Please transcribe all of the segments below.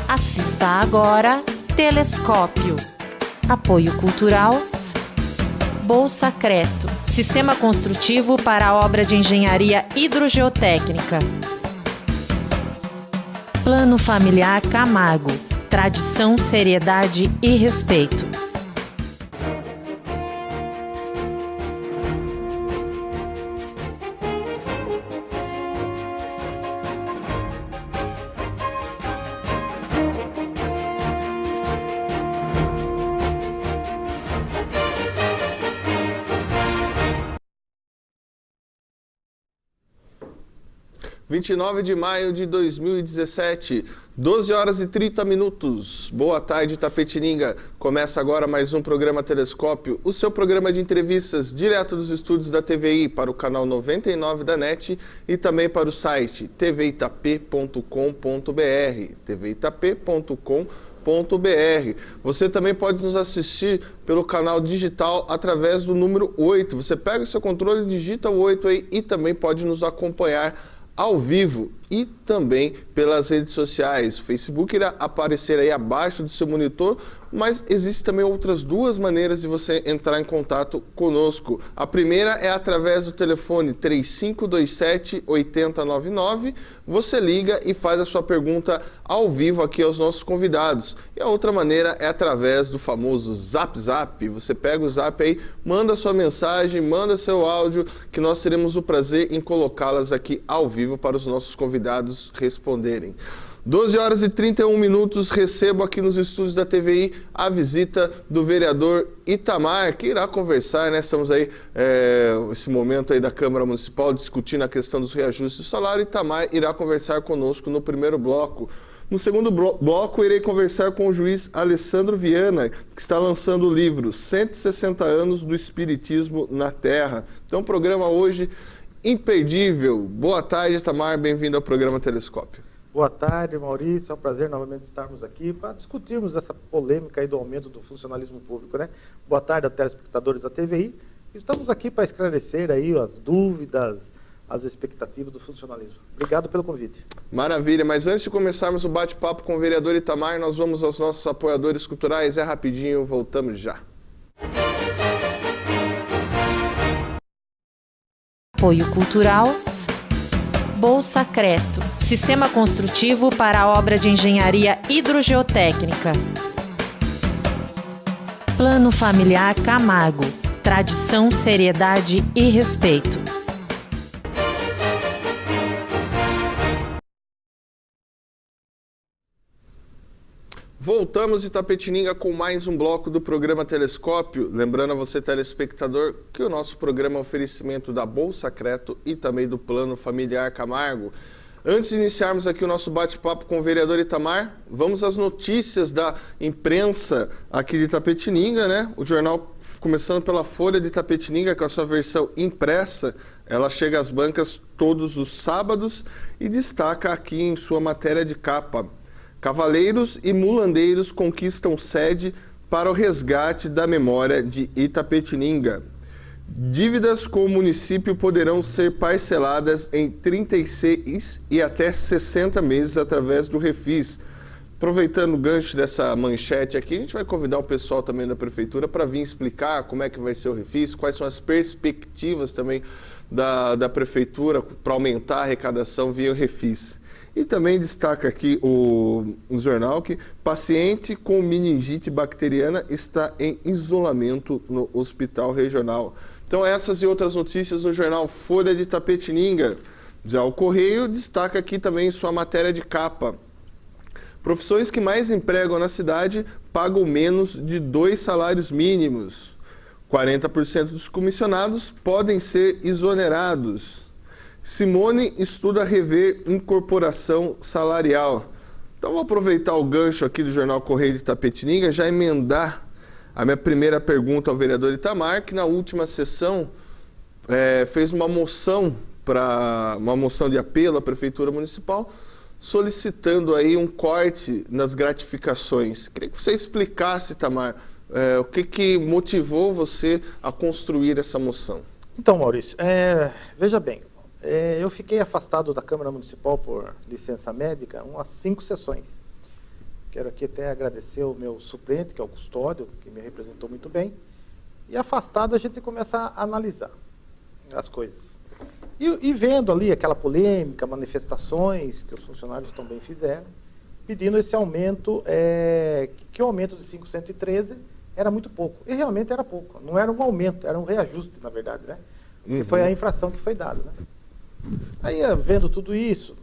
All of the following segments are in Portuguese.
Assista agora Telescópio. Apoio Cultural Bolsa Creto, Sistema Construtivo para a Obra de Engenharia Hidrogeotécnica. Plano Familiar Camargo, tradição, seriedade e respeito. (29 de maio de 2017, 12 horas e 30 minutos. Boa tarde, Itapetininga. Começa agora mais um programa Telescópio, o seu programa de entrevistas direto dos estúdios da TVI para o canal 99 da NET e também para o site tvitap.com.br, tvitap.com.br. Você também pode nos assistir pelo canal digital através do número 8. Você pega o seu controle, digita o 8 aí e também pode nos acompanhar ao vivo e também pelas redes sociais. O Facebook irá aparecer aí abaixo do seu monitor, mas existem também outras duas maneiras de você entrar em contato conosco. A primeira é através do telefone 3527-8099. Você liga e faz a sua pergunta ao vivo aqui aos nossos convidados. E a outra maneira é através do famoso Zap Zap. Você pega o Zap aí, manda sua mensagem, manda seu áudio, que nós teremos o prazer em colocá-las aqui ao vivo para os nossos convidados responderem. 12 horas e 31 minutos, recebo aqui nos estúdios da TVI a visita do vereador Itamar, que irá conversar, né? Estamos aí, esse momento aí da Câmara Municipal, discutindo a questão dos reajustes do salário. Itamar irá conversar conosco no primeiro bloco. No segundo bloco, irei conversar com o juiz Alessandro Viana, que está lançando o livro 160 anos do Espiritismo na Terra. Então, o programa hoje imperdível. Boa tarde, Itamar, bem-vindo ao programa Telescópio. Boa tarde, Maurício. É um prazer novamente estarmos aqui para discutirmos essa polêmica aí do aumento do funcionalismo público, né? Boa tarde a telespectadores da TVI. Estamos aqui para esclarecer aí as dúvidas, as expectativas do funcionalismo. Obrigado pelo convite. Maravilha, mas antes de começarmos o bate-papo com o vereador Itamar, nós vamos aos nossos apoiadores culturais. É rapidinho, voltamos já. Apoio Cultural Bolsa Creto, Sistema Construtivo para a Obra de Engenharia Hidrogeotécnica. Plano Familiar Camargo, tradição, seriedade e respeito. Voltamos de Itapetininga com mais um bloco do programa Telescópio. Lembrando a você, telespectador, que o nosso programa é um oferecimento da Bolsa Creto e também do Plano Familiar Camargo. Antes de iniciarmos aqui o nosso bate-papo com o vereador Itamar, vamos às notícias da imprensa aqui de Itapetininga, né? O jornal, começando pela Folha de Itapetininga, com a sua versão impressa, ela chega às bancas todos os sábados e destaca aqui em sua matéria de capa: cavaleiros e mulandeiros conquistam sede para o resgate da memória de Itapetininga. Dívidas com o município poderão ser parceladas em 36 e até 60 meses através do Refis. Aproveitando o gancho dessa manchete aqui, a gente vai convidar o pessoal também da Prefeitura para vir explicar como é que vai ser o Refis, quais são as perspectivas também da Prefeitura para aumentar a arrecadação via o Refis. E também destaca aqui o jornal que paciente com meningite bacteriana está em isolamento no hospital regional. Então, essas e outras notícias no jornal Folha de Itapetininga. Já o Correio destaca aqui também sua matéria de capa: profissões que mais empregam na cidade pagam menos de 2 salários mínimos. 40% dos comissionados podem ser exonerados. Simone estuda rever incorporação salarial. Então, vou aproveitar o gancho aqui do jornal Correio de Itapetininga, já emendar a minha primeira pergunta ao vereador Itamar, que na última sessão fez uma moção de apelo à Prefeitura Municipal, solicitando aí um corte nas gratificações. Queria que você explicasse, Itamar, o que motivou você a construir essa moção. Então, Maurício, veja bem, eu fiquei afastado da Câmara Municipal por licença médica umas 5 sessões. Quero aqui até agradecer o meu suplente, que é o Custódio, que me representou muito bem. E afastado a gente começa a analisar as coisas. E vendo ali aquela polêmica, manifestações que os funcionários também fizeram, pedindo esse aumento, que o aumento de 513 era muito pouco. E realmente era pouco. Não era um aumento, era um reajuste, na verdade, né? Que foi a infração que foi dada, né? Aí, vendo tudo isso,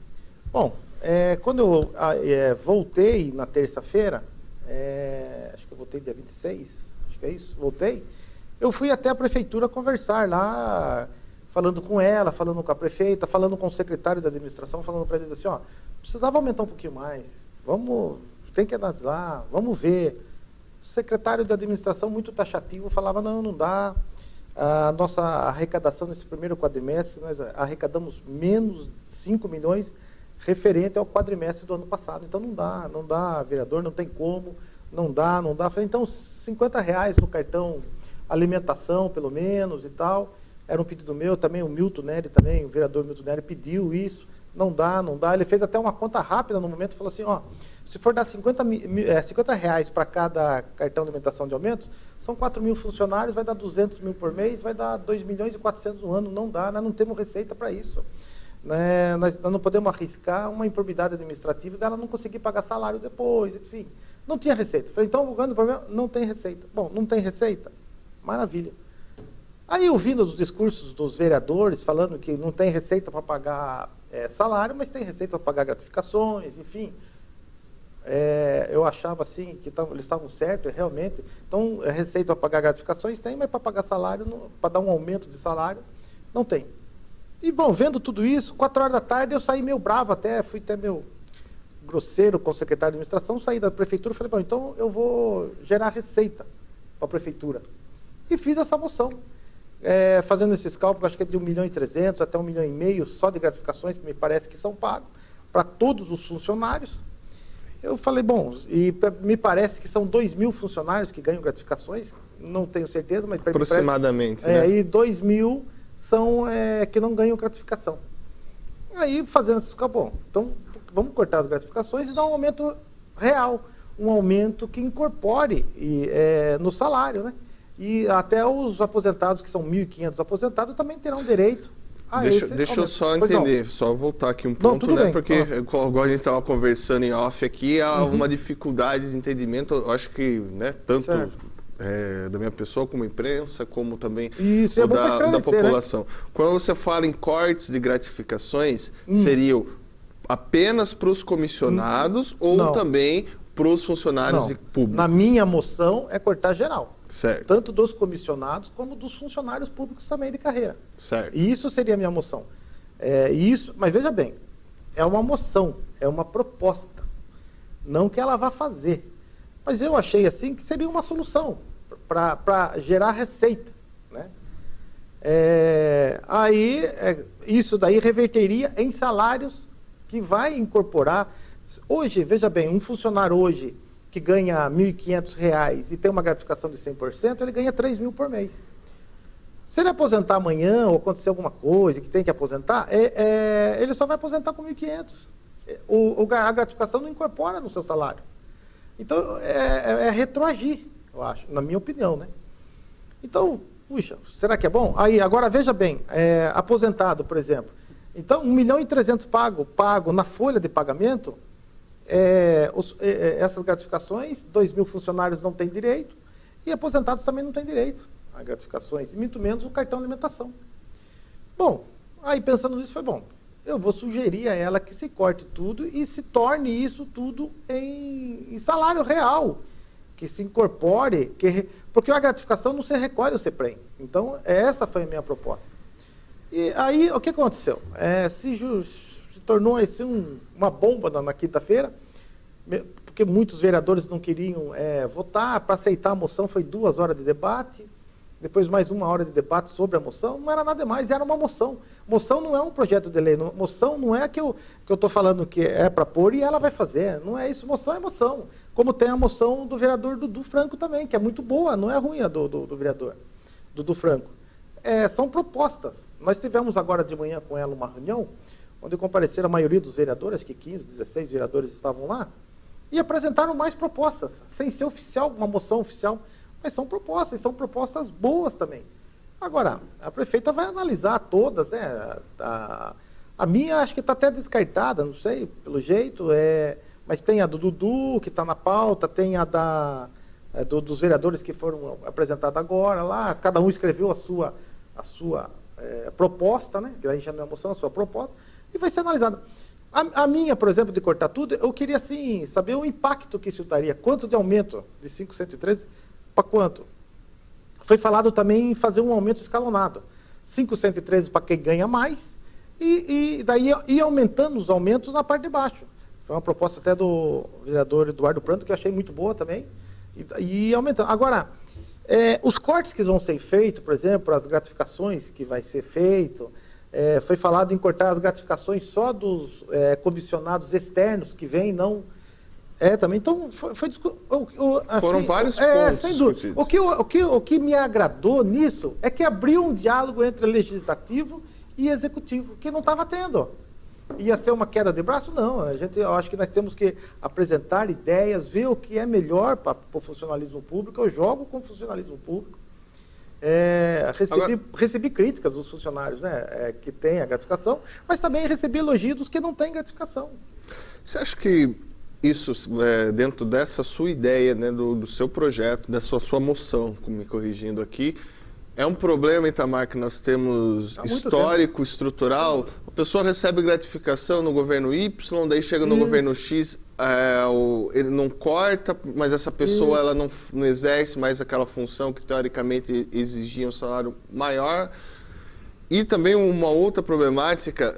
bom, quando eu voltei na terça-feira, acho que eu voltei dia 26, acho que é isso, voltei, eu fui até a prefeitura conversar lá, falando com ela, falando com a prefeita, falando com o secretário da administração, falando para eles assim, ó, precisava aumentar um pouquinho mais, tem que analisar, vamos ver. O secretário da administração, muito taxativo, falava, não dá. A nossa arrecadação nesse primeiro quadrimestre, nós arrecadamos menos 5 milhões referente ao quadrimestre do ano passado. Então não dá, vereador, não tem como, não dá. Falei, então R$50 no cartão alimentação, pelo menos, e tal. Era um pedido meu, também o Milton Neri, o vereador Milton Neri pediu isso. Não dá. Ele fez até uma conta rápida no momento, falou assim, ó, se for dar R$50 para cada cartão de alimentação de aumento, são 4 mil funcionários, vai dar 200 mil por mês, vai dar 2 milhões e 400 no ano. Não dá, nós não temos receita para isso. Nós não podemos arriscar uma improbidade administrativa dela não conseguir pagar salário depois, enfim. Não tinha receita. Falei, então o grande problema, não tem receita. Bom, não tem receita? Maravilha. Aí ouvindo os discursos dos vereadores falando que não tem receita para pagar salário, mas tem receita para pagar gratificações, enfim. Eu achava assim que eles estavam certos, realmente. Então, receita para pagar gratificações tem, mas para pagar salário, para dar um aumento de salário, não tem. E, bom, vendo tudo isso, 4 horas da tarde eu saí meio bravo até, fui até meio grosseiro com o secretário de administração, saí da prefeitura e falei, bom, então eu vou gerar receita para a prefeitura. E fiz essa moção. Fazendo esses cálculos, acho que é de 1.300.000 até 1,5 milhão só de gratificações, que me parece que são pagos, para todos os funcionários. Eu falei, bom, e me parece que são 2 mil funcionários que ganham gratificações, não tenho certeza, mas aproximadamente, me parece, né? E 2 mil são que não ganham gratificação. Aí, fazendo isso, bom, então vamos cortar as gratificações e dar um aumento real, um aumento que incorpore no salário, né? E até os aposentados, que são 1.500 aposentados, também terão direito a Deixa eu só entender, só voltar aqui um ponto, né? Bem. Porque, igual a gente estava conversando em off aqui, há uma dificuldade de entendimento, eu acho que, né, tanto da minha pessoa como imprensa, como também da população. Né? Quando você fala em cortes de gratificações, seriam apenas para os comissionados ou também para os funcionários públicos? Na minha moção é cortar geral. Certo. Tanto dos comissionados como dos funcionários públicos também de carreira. Certo. E isso seria a minha moção. Mas veja bem, é uma moção, é uma proposta. Não que ela vá fazer. Mas eu achei assim que seria uma solução para gerar receita. Né? Isso daí reverteria em salários que vai incorporar. Hoje, veja bem, um funcionário hoje que ganha R$ 1.500 e tem uma gratificação de 100%, ele ganha 3 mil por mês. Se ele aposentar amanhã ou acontecer alguma coisa que tem que aposentar, ele só vai aposentar com 1.500. A gratificação não incorpora no seu salário. Então, é retroagir, eu acho, na minha opinião, né? Então, puxa, será que é bom? Aí, agora, veja bem, aposentado, por exemplo. Então, 1.300.000 pago na folha de pagamento, essas gratificações, 2 mil funcionários não têm direito, e aposentados também não têm direito a gratificações, e muito menos o cartão de alimentação. Bom, aí pensando nisso, foi bom. Eu vou sugerir a ela que se corte tudo e se torne isso tudo em salário real, que se incorpore, porque a gratificação não se recolhe o CEPREM. Então, essa foi a minha proposta. E aí, o que aconteceu? Se tornou assim, uma bomba na quinta-feira, porque muitos vereadores não queriam votar. Para aceitar a moção foi 2 horas de debate, depois mais 1 hora de debate sobre a moção. Não era nada mais, era uma moção. Moção não é um projeto de lei, moção não é que eu estou falando que é para pôr e ela vai fazer, não é isso, moção é moção. Como tem a moção do vereador Dudu Franco também, que é muito boa, não é ruim a do vereador Dudu Franco. São propostas. Nós tivemos agora de manhã com ela uma reunião, onde compareceram a maioria dos vereadores, que 15, 16 vereadores estavam lá, e apresentaram mais propostas, sem ser oficial, uma moção oficial, mas são propostas, e são propostas boas também. Agora, a prefeita vai analisar todas, né? A minha acho que está até descartada, não sei, pelo jeito, mas tem a do Dudu, que está na pauta, tem a dos vereadores que foram apresentados agora lá, cada um escreveu a sua proposta, né? Que a gente já não é moção, a sua proposta, e vai ser analisada. A minha, por exemplo, de cortar tudo, eu queria assim, saber o impacto que isso daria, quanto de aumento de 513 para quanto? Foi falado também em fazer um aumento escalonado, 513 para quem ganha mais, e daí ir aumentando os aumentos na parte de baixo. Foi uma proposta até do vereador Eduardo Pranto, que eu achei muito boa também, e aumentando. Agora, os cortes que vão ser feitos, por exemplo, as gratificações que vai ser feito, foi falado em cortar as gratificações só dos comissionados externos que vêm, não... também. Então, foram vários pontos sem dúvida. O que me agradou nisso é que abriu um diálogo entre legislativo e executivo, que não estava tendo. Ia ser uma queda de braço? Não. Eu acho que nós temos que apresentar ideias, ver o que é melhor para o funcionalismo público. Eu jogo com o funcionalismo público. Recebi críticas dos funcionários, né, que têm a gratificação, mas também recebi elogios dos que não têm gratificação. Você acha que isso, dentro dessa sua ideia, né, do seu projeto, dessa sua moção, me corrigindo aqui, é um problema, Itamar, que nós temos histórico, estrutural? A pessoa recebe gratificação no governo Y, daí chega no governo X, ele não corta, mas essa pessoa ela não exerce mais aquela função que teoricamente exigia um salário maior. E também uma outra problemática,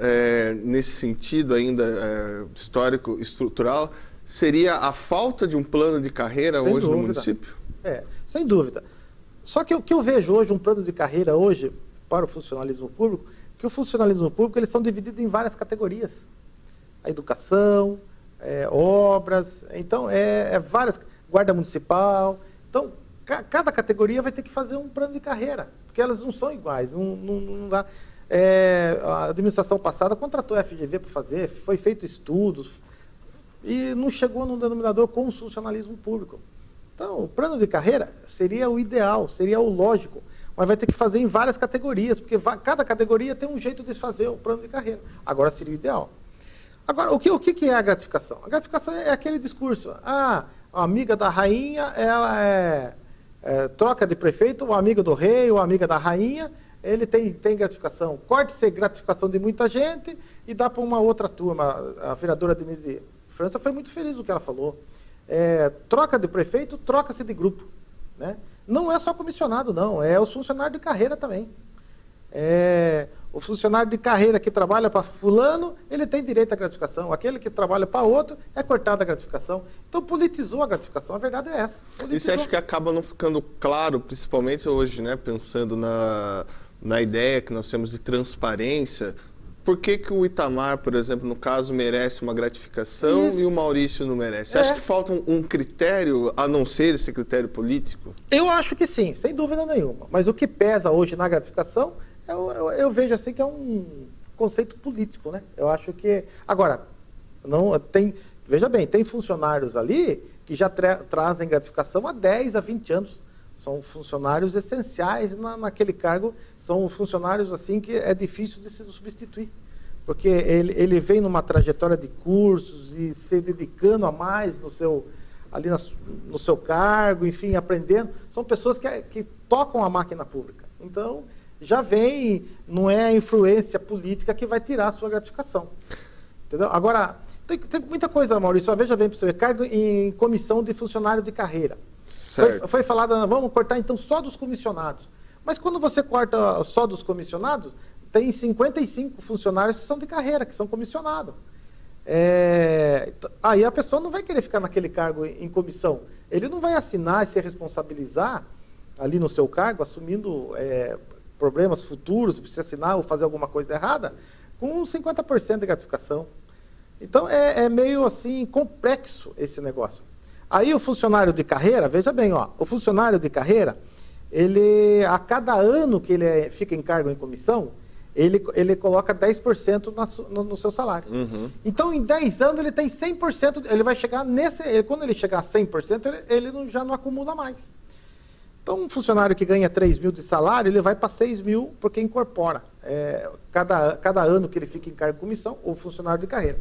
nesse sentido ainda histórico, estrutural, seria a falta de um plano de carreira hoje no município? Sem dúvida. Só que o que eu vejo hoje, um plano de carreira hoje para o funcionalismo público, que o funcionalismo público eles são divididos em várias categorias. A educação, obras, então várias, guarda municipal. Então, cada categoria vai ter que fazer um plano de carreira, porque elas não são iguais, não dá. A administração passada contratou a FGV para fazer, foi feito estudos, e não chegou num denominador com o funcionalismo público. Então, o plano de carreira seria o ideal, seria o lógico, mas vai ter que fazer em várias categorias, porque cada categoria tem um jeito de fazer o plano de carreira. Agora seria o ideal. Agora, o que é a gratificação? A gratificação é aquele discurso, a amiga da rainha, ela troca de prefeito, o amigo do rei, ou amiga da rainha, ele tem gratificação. Corte-se gratificação de muita gente e dá para uma outra turma. A vereadora Denise França foi muito feliz no que ela falou. Troca de prefeito, troca-se de grupo. Né? Não é só comissionado, não. É os funcionários de carreira também. O funcionário de carreira que trabalha para fulano, ele tem direito à gratificação. Aquele que trabalha para outro, é cortada a gratificação. Então, politizou a gratificação. A verdade é essa. E você acha que acaba não ficando claro, principalmente hoje, né, pensando na ideia que nós temos de transparência, por que o Itamar, por exemplo, no caso, merece uma gratificação e o Maurício não merece? Você acha que falta um critério, a não ser esse critério político? Eu acho que sim, sem dúvida nenhuma. Mas o que pesa hoje na gratificação, eu vejo assim que é um conceito político, né? Eu acho que... Agora, veja bem, tem funcionários ali que já trazem gratificação há 10, a 20 anos. São funcionários essenciais naquele cargo, são funcionários assim que é difícil de se substituir, porque ele vem numa trajetória de cursos e se dedicando a mais no seu cargo, enfim, aprendendo. São pessoas que tocam a máquina pública. Então, já vem, não é a influência política que vai tirar a sua gratificação. Entendeu? Agora, tem muita coisa, Maurício, veja bem para você, cargo em comissão de funcionário de carreira. Foi falado, vamos cortar então só dos comissionados. Mas quando você corta só dos comissionados, tem 55 funcionários que são de carreira, que são comissionados. Aí a pessoa não vai querer ficar naquele cargo em comissão. Ele não vai assinar e se responsabilizar ali no seu cargo, assumindo problemas futuros, se assinar ou fazer alguma coisa errada, com 50% de gratificação. Então é meio assim complexo esse negócio. Aí o funcionário de carreira, veja bem, o funcionário de carreira, ele, a cada ano que ele fica em cargo em comissão, ele coloca 10% no seu salário. Então, em 10 anos, ele tem 100%, ele vai chegar quando ele chegar a 100%, ele já não acumula mais. Então, um funcionário que ganha 3 mil de salário, ele vai para 6 mil, porque incorpora. Cada ano que ele fica em cargo de comissão, ou funcionário de carreira,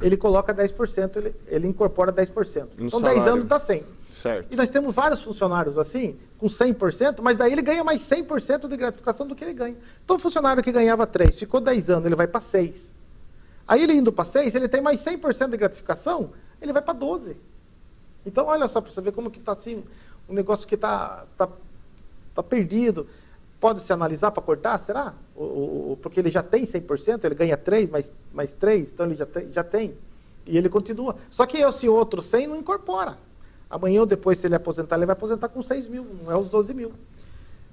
ele coloca 10%, ele incorpora 10%. Então, 10 anos dá 100. Certo. E nós temos vários funcionários assim, com 100%, mas daí ele ganha mais 100% de gratificação do que ele ganha. Então, o funcionário que ganhava 3, ficou 10 anos, ele vai para 6. Aí, ele indo para 6, ele tem mais 100% de gratificação, ele vai para 12. Então, olha só, para você ver como que está assim, um negócio que está perdido. Pode-se analisar para cortar, será? Porque ele já tem 100%, ele ganha 3, mais 3, então ele já tem. E ele continua. Só que esse outro 100 não incorpora. Amanhã ou depois, se ele aposentar, ele vai aposentar com 6 mil, não é os 12 mil.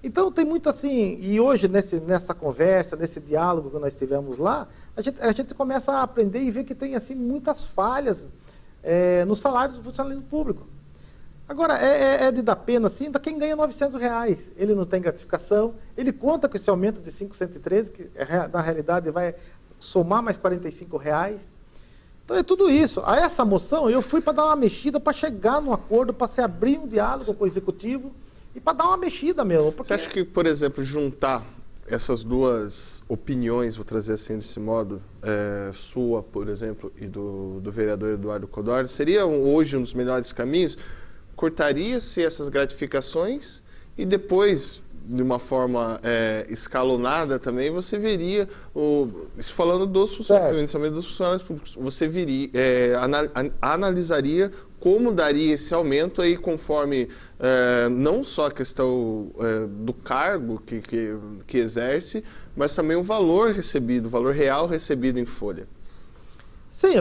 Então, tem muito assim, e hoje, nessa conversa, nesse diálogo que nós tivemos lá, a gente começa a aprender e ver que tem, assim, muitas falhas nos salários do funcionalismo público. Agora, é de dar pena, assim, da quem ganha R$900. Ele não tem gratificação, ele conta com esse aumento de 513, que na realidade vai somar mais R$45. Então, é tudo isso. A essa moção, eu fui para dar uma mexida, para chegar num acordo, para se abrir um diálogo com o Executivo e para dar uma mexida mesmo. Porque... Você acha que, por exemplo, juntar essas duas opiniões, vou trazer assim desse modo, sua, por exemplo, e do vereador Eduardo Codorna, seria hoje um dos melhores caminhos? Cortaria-se essas gratificações e depois, de uma forma escalonada também, você veria, isso falando dos funcionários, inicialmente dos funcionários públicos, você analisaria como daria esse aumento aí conforme não só a questão do cargo que exerce, mas também o valor recebido, o valor real recebido em folha. Sim,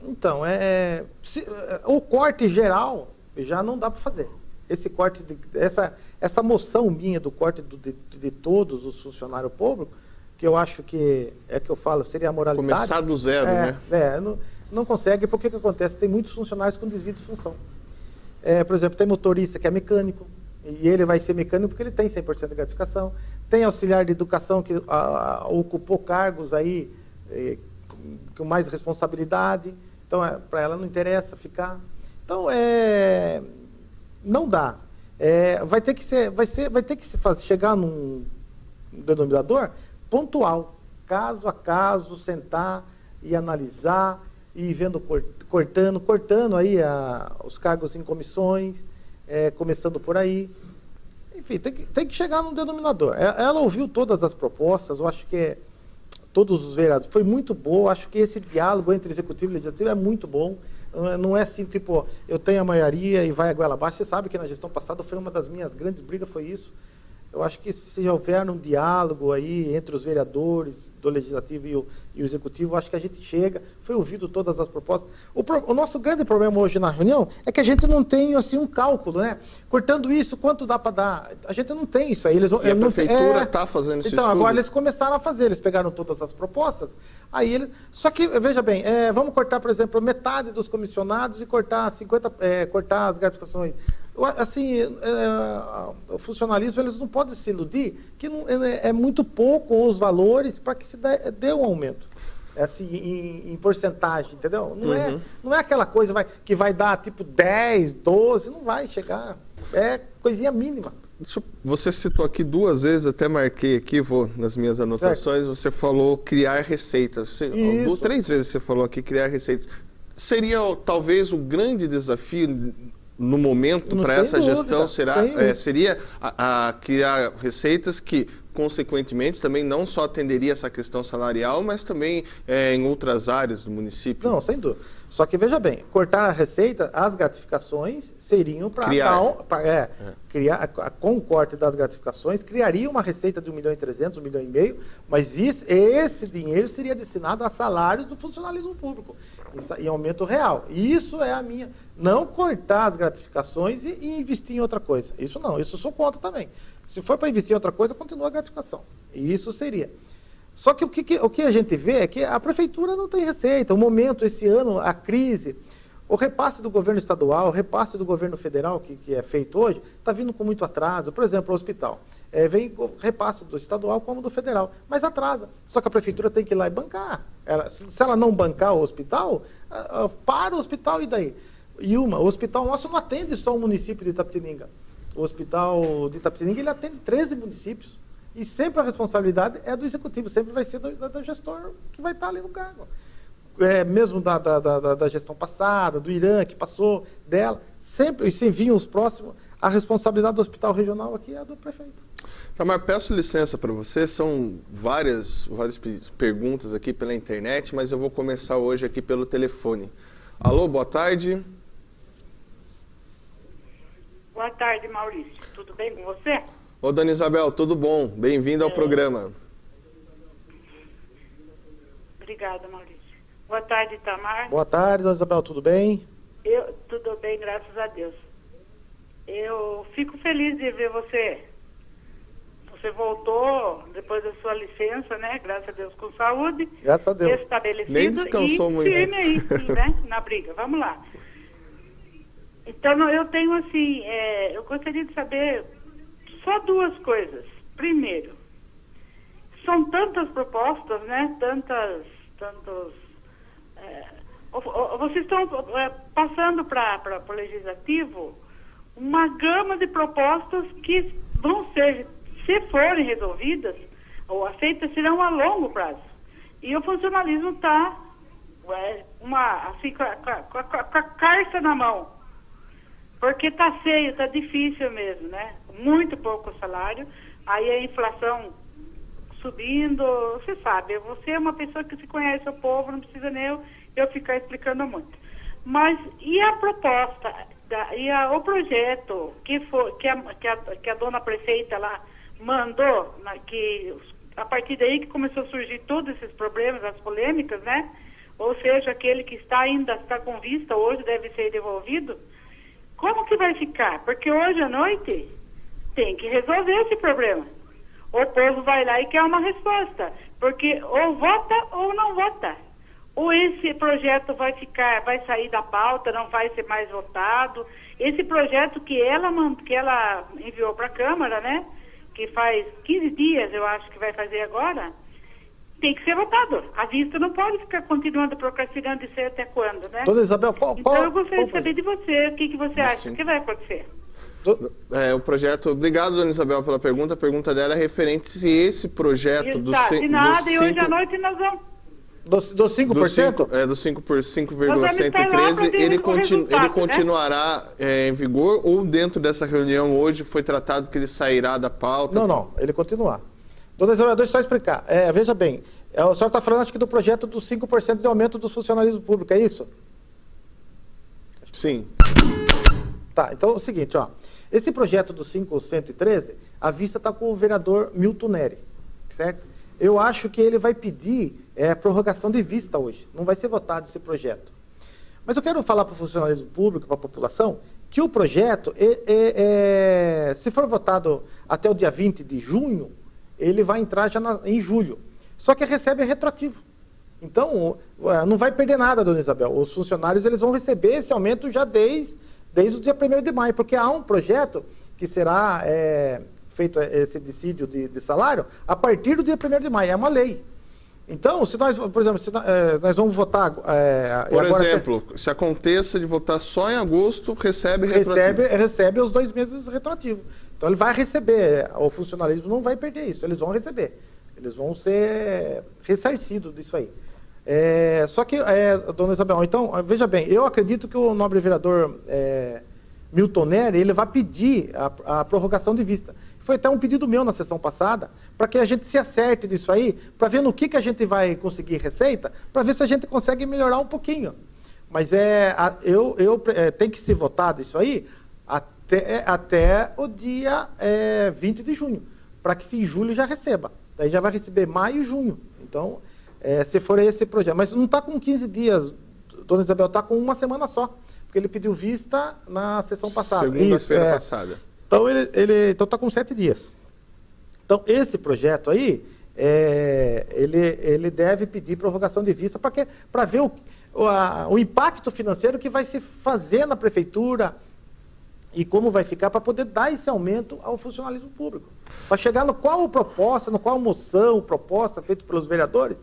então, o corte geral já não dá para fazer. Esse corte, essa moção minha do corte de todos os funcionários públicos, que eu acho que eu falo, seria a moralidade. Começar do zero, né? Não consegue, porque o que acontece? Tem muitos funcionários com desvio de função. Por exemplo, tem motorista que é mecânico, e ele vai ser mecânico porque ele tem 100% de gratificação. Tem auxiliar de educação que ocupou cargos aí com mais responsabilidade, então para ela não interessa ficar. Então, não dá. Vai ter que chegar num denominador pontual, caso a caso, sentar e analisar, e ir vendo, cortando aí os cargos em comissões, começando por aí. Enfim, tem que chegar num denominador. Ela ouviu todas as propostas, eu acho que todos os vereadores, foi muito bom, acho que esse diálogo entre executivo e legislativo é muito bom. Não é assim, tipo, eu tenho a maioria e vai a goela abaixo. Você sabe que na gestão passada foi uma das minhas grandes brigas, foi isso. Eu acho que se houver um diálogo aí entre os vereadores do Legislativo e o Executivo, eu acho que a gente chega, foi ouvido todas as propostas. O nosso grande problema hoje na reunião é que a gente não tem assim, um cálculo, né? Cortando isso, quanto dá para dar? A gente não tem isso aí. E a prefeitura está fazendo esse Então, estudo. agora eles começaram a fazer, eles pegaram todas as propostas, só que, veja bem, vamos cortar, por exemplo, metade dos comissionados e cortar as gratificações. Assim, o funcionalismo, eles não podem se iludir que é muito pouco os valores para que se dê um aumento, assim, em porcentagem, entendeu? Não é aquela coisa que vai dar tipo 10, 12, não vai chegar, é coisinha mínima. Você citou aqui 2 vezes, até marquei aqui, vou nas minhas anotações, você falou criar receitas. 3 vezes você falou aqui criar receitas. Seria talvez o grande desafio no momento para essa gestão, seria criar receitas que, consequentemente, também não só atenderia essa questão salarial, mas também em outras áreas do município? Não, sem dúvida. Só que, veja bem, cortar a receita, as gratificações seriam para criar, com o corte das gratificações, criaria uma receita de 1.300.000, 1,5 milhão, mas esse dinheiro seria destinado a salários do funcionalismo público, em aumento real. Isso é a minha... Não cortar as gratificações e investir em outra coisa. Isso não, isso eu sou contra também. Se for para investir em outra coisa, continua a gratificação. E isso seria... Só que o que a gente vê é que a prefeitura não tem receita. O momento, esse ano, a crise, o repasse do governo estadual, o repasse do governo federal, que é feito hoje, está vindo com muito atraso. Por exemplo, o hospital. vem repasse do estadual como do federal, mas atrasa. Só que a prefeitura tem que ir lá e bancar. Se ela não bancar o hospital, para o hospital e daí? O hospital nosso não atende só o município de Itapetininga. O hospital de Itapetininga, ele atende 13 municípios. E sempre a responsabilidade é do executivo, sempre vai ser do gestor que vai estar ali no cargo. Mesmo da gestão passada, do Irã, que passou, dela, sempre, e se vinham os próximos, a responsabilidade do hospital regional aqui é do prefeito. Tamar, peço licença para você, são várias perguntas aqui pela internet, mas eu vou começar hoje aqui pelo telefone. Alô, boa tarde. Boa tarde, Maurício. Tudo bem com você? Ô, Dona Isabel, tudo bom? Bem-vindo ao programa. Obrigada, Maurício. Boa tarde, Tamar. Boa tarde, Dona Isabel, tudo bem? Tudo bem, graças a Deus. Eu fico feliz de ver você. Você voltou depois da sua licença, né? Graças a Deus, com saúde. Graças a Deus. Estabelecido. Nem descansou e muito. Firme aí, sim, né? Na briga. Vamos lá. Então, eu tenho assim, eu gostaria de saber só duas coisas. Primeiro, são tantas propostas, né? Vocês estão passando para o legislativo uma gama de propostas que vão ser, se forem resolvidas ou aceitas, serão a longo prazo. E o funcionalismo está assim, com a carta na mão. Porque está feio, está difícil mesmo, né? Muito pouco salário, aí a inflação subindo, você sabe, você é uma pessoa que se conhece o povo, não precisa nem eu ficar explicando muito. Mas, e a proposta, o projeto que a dona prefeita lá mandou, que a partir daí que começou a surgir todos esses problemas, as polêmicas, né? Ou seja, aquele que ainda está com vista hoje deve ser devolvido. Como que vai ficar? Porque hoje à noite tem que resolver esse problema. O povo vai lá e quer uma resposta. Porque ou vota ou não vota. Ou esse projeto vai sair da pauta, não vai ser mais votado. Esse projeto que ela enviou para a Câmara, né? Que faz 15 dias, eu acho que vai fazer agora, tem que ser votado. A vista não pode ficar continuando procrastinando e sei até quando, né? Dona Isabel, então eu gostaria de saber de você, o que você acha, o que vai acontecer? O projeto, obrigado, Dona Isabel, pela pergunta. A pergunta dela é referente se esse projeto do de nada, e hoje à noite nós vamos... Do 5%? Do 5,113, ele continuará em vigor ou dentro dessa reunião hoje foi tratado que ele sairá da pauta? Não, ele continuar. Dona Isabel, deixa eu só explicar. Veja bem, o senhor está falando, acho que do projeto dos 5% de aumento do funcionalismo público, é isso? Sim. Tá, então é o seguinte, ó. Esse projeto do 5,113, a vista está com o vereador Milton Neri, certo? Eu acho que ele vai pedir prorrogação de vista hoje. Não vai ser votado esse projeto. Mas eu quero falar para o funcionalismo público, para a população, que o projeto, se for votado até o dia 20 de junho, ele vai entrar já em julho. Só que recebe retroativo. Então, não vai perder nada, Dona Isabel. Os funcionários eles vão receber esse aumento já desde o dia 1º de maio, porque há um projeto que será feito esse dissídio de salário a partir do dia 1º de maio. É uma lei. Então, se nós, por exemplo, nós vamos votar... por exemplo, se aconteça de votar só em agosto, recebe retroativo. Recebe os 2 meses retroativo. Então, ele vai receber, o funcionalismo não vai perder isso, eles vão receber. Eles vão ser ressarcidos disso aí. Só que, Dona Isabel, então, veja bem, eu acredito que o nobre vereador Milton Neri, ele vai pedir a prorrogação de vista. Foi até um pedido meu na sessão passada, para que a gente se acerte disso aí, para ver no que a gente vai conseguir receita, para ver se a gente consegue melhorar um pouquinho. Mas tem que ser votado isso aí até o dia 20 de junho, para que se em julho já receba. Daí já vai receber maio e junho. Então, se for esse projeto. Mas não está com 15 dias, Dona Isabel, está com uma semana só, porque ele pediu vista na sessão passada. Segunda-feira passada. Então, ele está com 7 dias. Então, esse projeto aí, ele deve pedir prorrogação de vista para ver o impacto financeiro que vai se fazer na prefeitura e como vai ficar para poder dar esse aumento ao funcionalismo público. Para chegar no qual proposta, no qual moção, proposta feita pelos vereadores,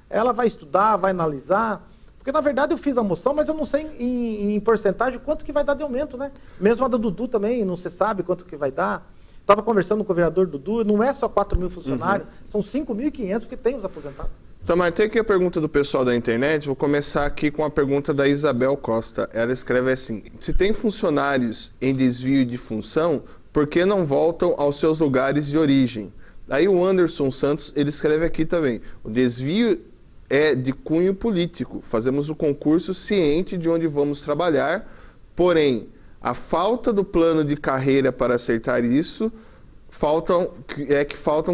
ela vai estudar, vai analisar. Porque, na verdade, eu fiz a moção, mas eu não sei em porcentagem quanto que vai dar de aumento, né? Mesmo a da Dudu também, não se sabe quanto que vai dar. Estava conversando com o vereador Dudu, não é só 4 mil funcionários, são 5.500 porque tem os aposentados. Tamar, tem aqui a pergunta do pessoal da internet. Vou começar aqui com a pergunta da Isabel Costa. Ela escreve assim: se tem funcionários em desvio de função, por que não voltam aos seus lugares de origem? Aí o Anderson Santos, ele escreve aqui também: o desvio é de cunho político. Fazemos o concurso ciente de onde vamos trabalhar, porém, a falta do plano de carreira para acertar isso, faltam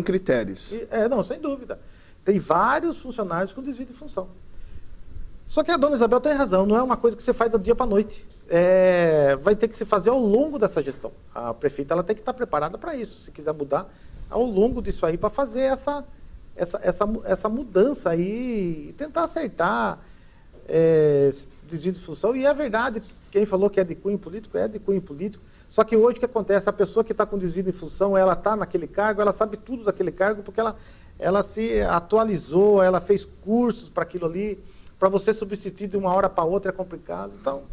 critérios. Não, sem dúvida. Tem vários funcionários com desvio de função. Só que a dona Isabel tem razão, não é uma coisa que você faz do dia para a noite. Vai ter que se fazer ao longo dessa gestão. A prefeita ela tem que estar preparada para isso, se quiser mudar ao longo disso aí, para fazer essa mudança aí e tentar acertar desvio de função. E é verdade, quem falou que é de cunho político, é de cunho político. Só que hoje o que acontece? A pessoa que está com desvio de função, ela está naquele cargo, ela sabe tudo daquele cargo, porque ela se atualizou, ela fez cursos para aquilo ali. Para você substituir de uma hora para outra é complicado. Então,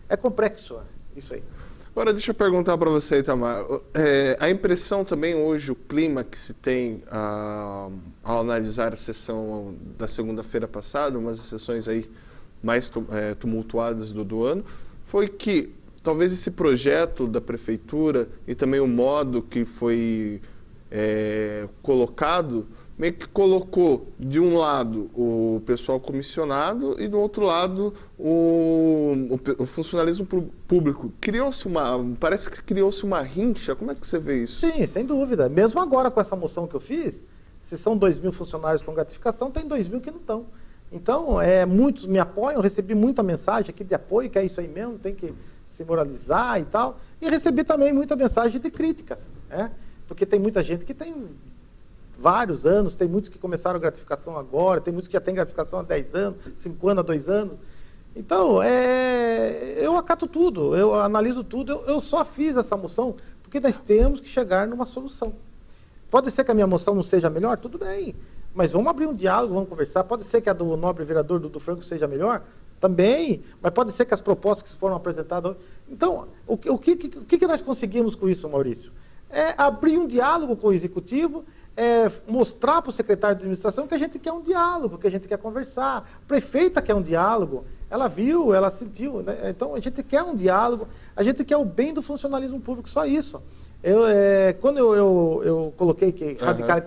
é complexo isso aí. Agora, deixa eu perguntar para você, Itamar. A impressão também hoje, o clima que se tem ao analisar a sessão da segunda-feira passada, umas sessões aí mais tumultuadas do ano, foi que talvez esse projeto da prefeitura e também o modo que foi colocado, meio que colocou de um lado o pessoal comissionado e do outro lado o funcionalismo público. Parece que criou-se uma rincha. Como é que você vê isso? Sim, sem dúvida. Mesmo agora com essa moção que eu fiz, se são 2.000 funcionários com gratificação, tem 2.000 que não estão. Então, muitos me apoiam, eu recebi muita mensagem aqui de apoio, que é isso aí mesmo, tem que se moralizar e tal. E recebi também muita mensagem de críticas, porque tem muita gente que tem vários anos, tem muitos que começaram a gratificação agora, tem muitos que já têm gratificação há 10 anos, 5 anos, há 2 anos. Então, eu acato tudo, eu analiso tudo, eu só fiz essa moção porque nós temos que chegar numa solução. Pode ser que a minha moção não seja melhor? Tudo bem, mas vamos abrir um diálogo, vamos conversar. Pode ser que a do nobre vereador Dudu Franco seja melhor? Também, mas pode ser que as propostas que foram apresentadas... Então, o que nós conseguimos com isso, Maurício? É abrir um diálogo com o executivo, mostrar para o secretário de administração que a gente quer um diálogo, que a gente quer conversar. A prefeita quer um diálogo, ela viu, ela sentiu, né? Então a gente quer um diálogo, a gente quer o bem do funcionalismo público, só isso. Quando eu coloquei que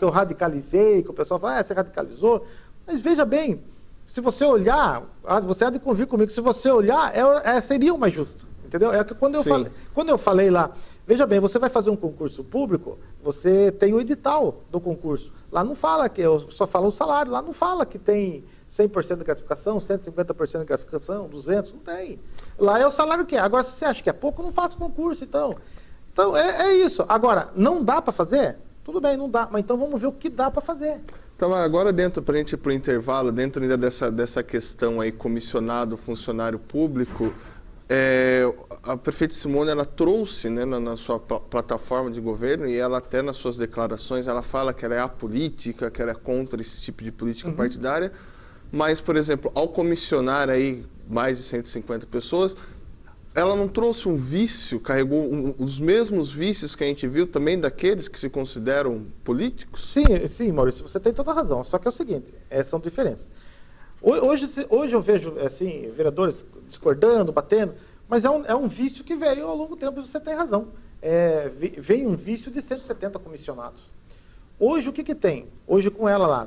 eu radicalizei, que o pessoal fala, você radicalizou, mas veja bem, se você olhar, você há de convir comigo, se você olhar, seria o mais justo, entendeu? Quando eu falei lá, veja bem, você vai fazer um concurso público, você tem o edital do concurso. Lá não fala só fala o salário, lá não fala que tem 100% de gratificação, 150% de gratificação, 200%, não tem. Lá é o salário que é. Agora, se você acha que é pouco, não faça concurso, então. Então, é isso. Agora, não dá para fazer? Tudo bem, não dá, mas então vamos ver o que dá para fazer. Então, agora para a gente ir para o intervalo, dentro ainda dessa questão aí, comissionado, funcionário público, a prefeita Simone, ela trouxe, né, na sua plataforma de governo, e ela até nas suas declarações, ela fala que ela é apolítica, que ela é contra esse tipo de política partidária, mas, por exemplo, ao comissionar aí mais de 150 pessoas, ela não trouxe um vício, carregou os mesmos vícios que a gente viu também daqueles que se consideram políticos? Sim, Maurício, você tem toda a razão, só que é o seguinte, são diferenças. Hoje eu vejo assim, vereadores discordando, batendo, mas é um vício que veio ao longo do tempo, você tem razão. Vem um vício de 170 comissionados. Hoje o que tem? Hoje com ela lá,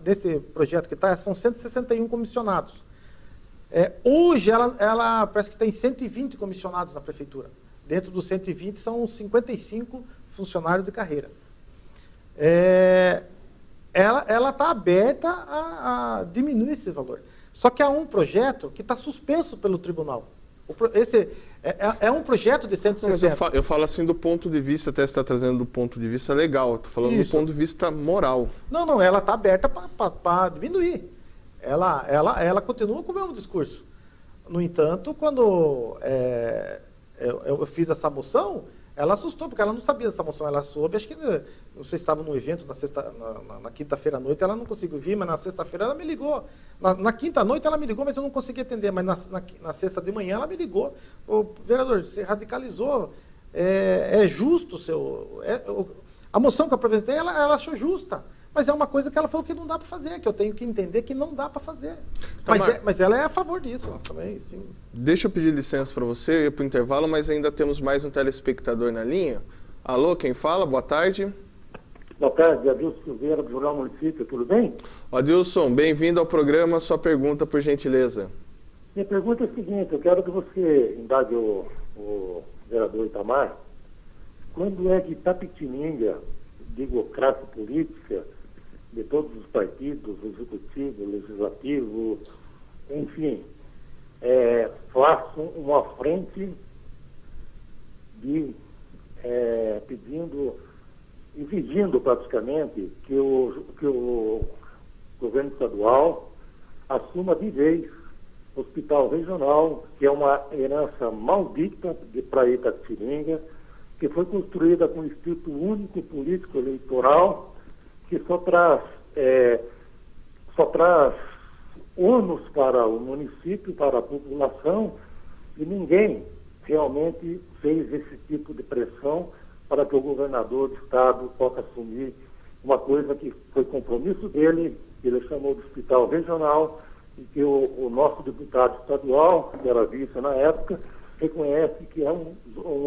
nesse projeto que está, são 161 comissionados. Hoje ela parece que tem 120 comissionados na prefeitura. Dentro dos 120 são 55 funcionários de carreira. Ela está aberta a diminuir esse valor. Só que há um projeto que está suspenso pelo tribunal. Esse é um projeto de 160. Mas eu falo assim do ponto de vista, até você está trazendo do ponto de vista legal, estou falando do ponto de vista moral. Não, ela está aberta para diminuir. Ela continua com o mesmo discurso. No entanto, quando eu fiz essa moção, ela assustou, porque ela não sabia dessa moção, ela soube, acho que vocês estavam no evento na quinta-feira à noite, ela não conseguiu vir, mas na sexta-feira ela me ligou. Na quinta-noite ela me ligou, mas eu não consegui atender, mas na sexta de manhã ela me ligou. Ô, vereador, você radicalizou, é justo a moção que eu apresentei, ela achou justa. Mas é uma coisa que ela falou que não dá para fazer, que eu tenho que entender que não dá para fazer. Mas ela é a favor disso também, sim. Deixa eu pedir licença para você, eu ia para o intervalo, mas ainda temos mais um telespectador na linha. Alô, quem fala? Boa tarde. Boa tarde, Adilson Silveira, do Jornal Município, tudo bem? Adilson, bem-vindo ao programa, sua pergunta, por gentileza. Minha pergunta é a seguinte, eu quero que você indague o vereador Itamar, quando é que Itapetininga, digo, classe política, de todos os partidos, executivo, legislativo, enfim, façam uma frente pedindo, exigindo praticamente que o governo estadual assuma de vez o Hospital Regional, que é uma herança maldita para Itapetininga, que foi construída com o espírito único político eleitoral, que só traz ônus para o município, para a população, e ninguém realmente fez esse tipo de pressão para que o governador do estado possa assumir uma coisa que foi compromisso dele, que ele chamou de Hospital Regional, e que o nosso deputado estadual, que era vice na época, reconhece que é um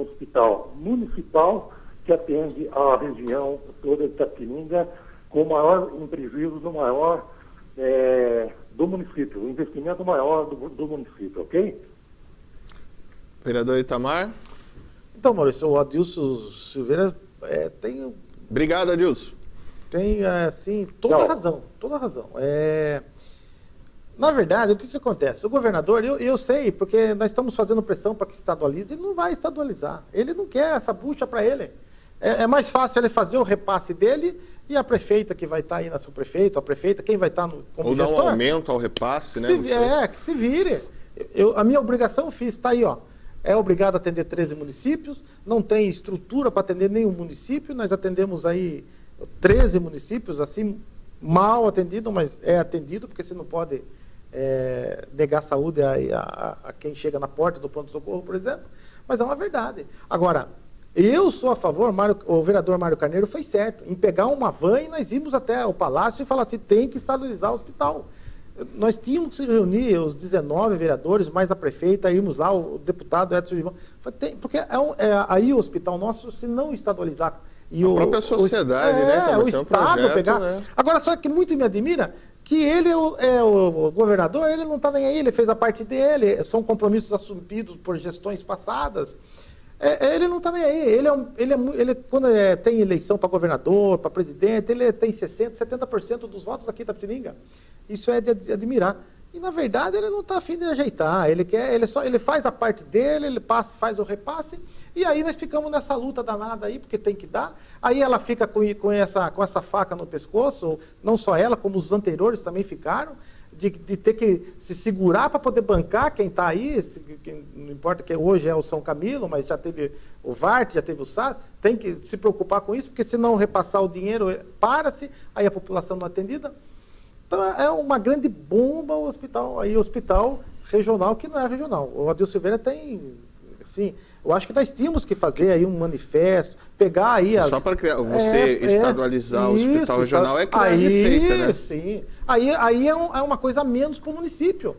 hospital municipal que atende a região toda de Itapetininga com em prejuízo do maior do município, o investimento maior do município, ok? Vereador Itamar. Então, Maurício, o Adilson Silveira tem... Obrigado, Adilson. Tem, assim, toda a razão. Na verdade, o que acontece? O governador, eu sei, porque nós estamos fazendo pressão para que estadualize, ele não vai estadualizar. Ele não quer essa bucha para ele. É mais fácil ele fazer o repasse dele e a prefeita que vai estar aí, na prefeito, a prefeita, quem vai estar como gestor... Ou dar um aumento ao repasse, né? Que se vire. A minha obrigação está aí, ó. É obrigado a atender 13 municípios, não tem estrutura para atender nenhum município, nós atendemos aí 13 municípios, assim, mal atendido, mas é atendido, porque você não pode negar saúde a quem chega na porta do pronto-socorro, por exemplo, mas é uma verdade. Agora, eu sou a favor, o vereador Mário Carneiro fez certo, em pegar uma van e nós íamos até o Palácio e falar assim, tem que estadualizar o hospital. Nós tínhamos que se reunir, os 19 vereadores, mais a prefeita, irmos lá, o deputado Edson Gilmão, porque aí o hospital nosso, se não estadualizar... E a própria sociedade, né? Então, o Estado pegar... Né? Agora, só que muito me admira que ele o governador, ele não está nem aí, ele fez a parte dele, são compromissos assumidos por gestões passadas. Ele não está nem aí, ele quando tem eleição para governador, para presidente, ele tem 60%, 70% dos votos aqui da Itapetininga. Isso é de admirar. E, na verdade, ele não está afim de ajeitar, ele faz a parte dele, ele faz o repasse, e aí nós ficamos nessa luta danada aí, porque tem que dar. Aí ela fica com essa faca no pescoço, não só ela, como os anteriores também ficaram, de ter que se segurar para poder bancar quem está aí, não importa que hoje é o São Camilo, mas já teve o VART, já teve o SAS, tem que se preocupar com isso, porque se não repassar o dinheiro, para-se, aí a população não é atendida. Então é uma grande bomba o hospital, aí o hospital regional que não é regional. O Adilson Silveira tem, assim, eu acho que nós tínhamos que fazer aí um manifesto, pegar aí Só para você estadualizar o hospital regional é criar receita, né? Sim. Aí é uma coisa a menos para o município.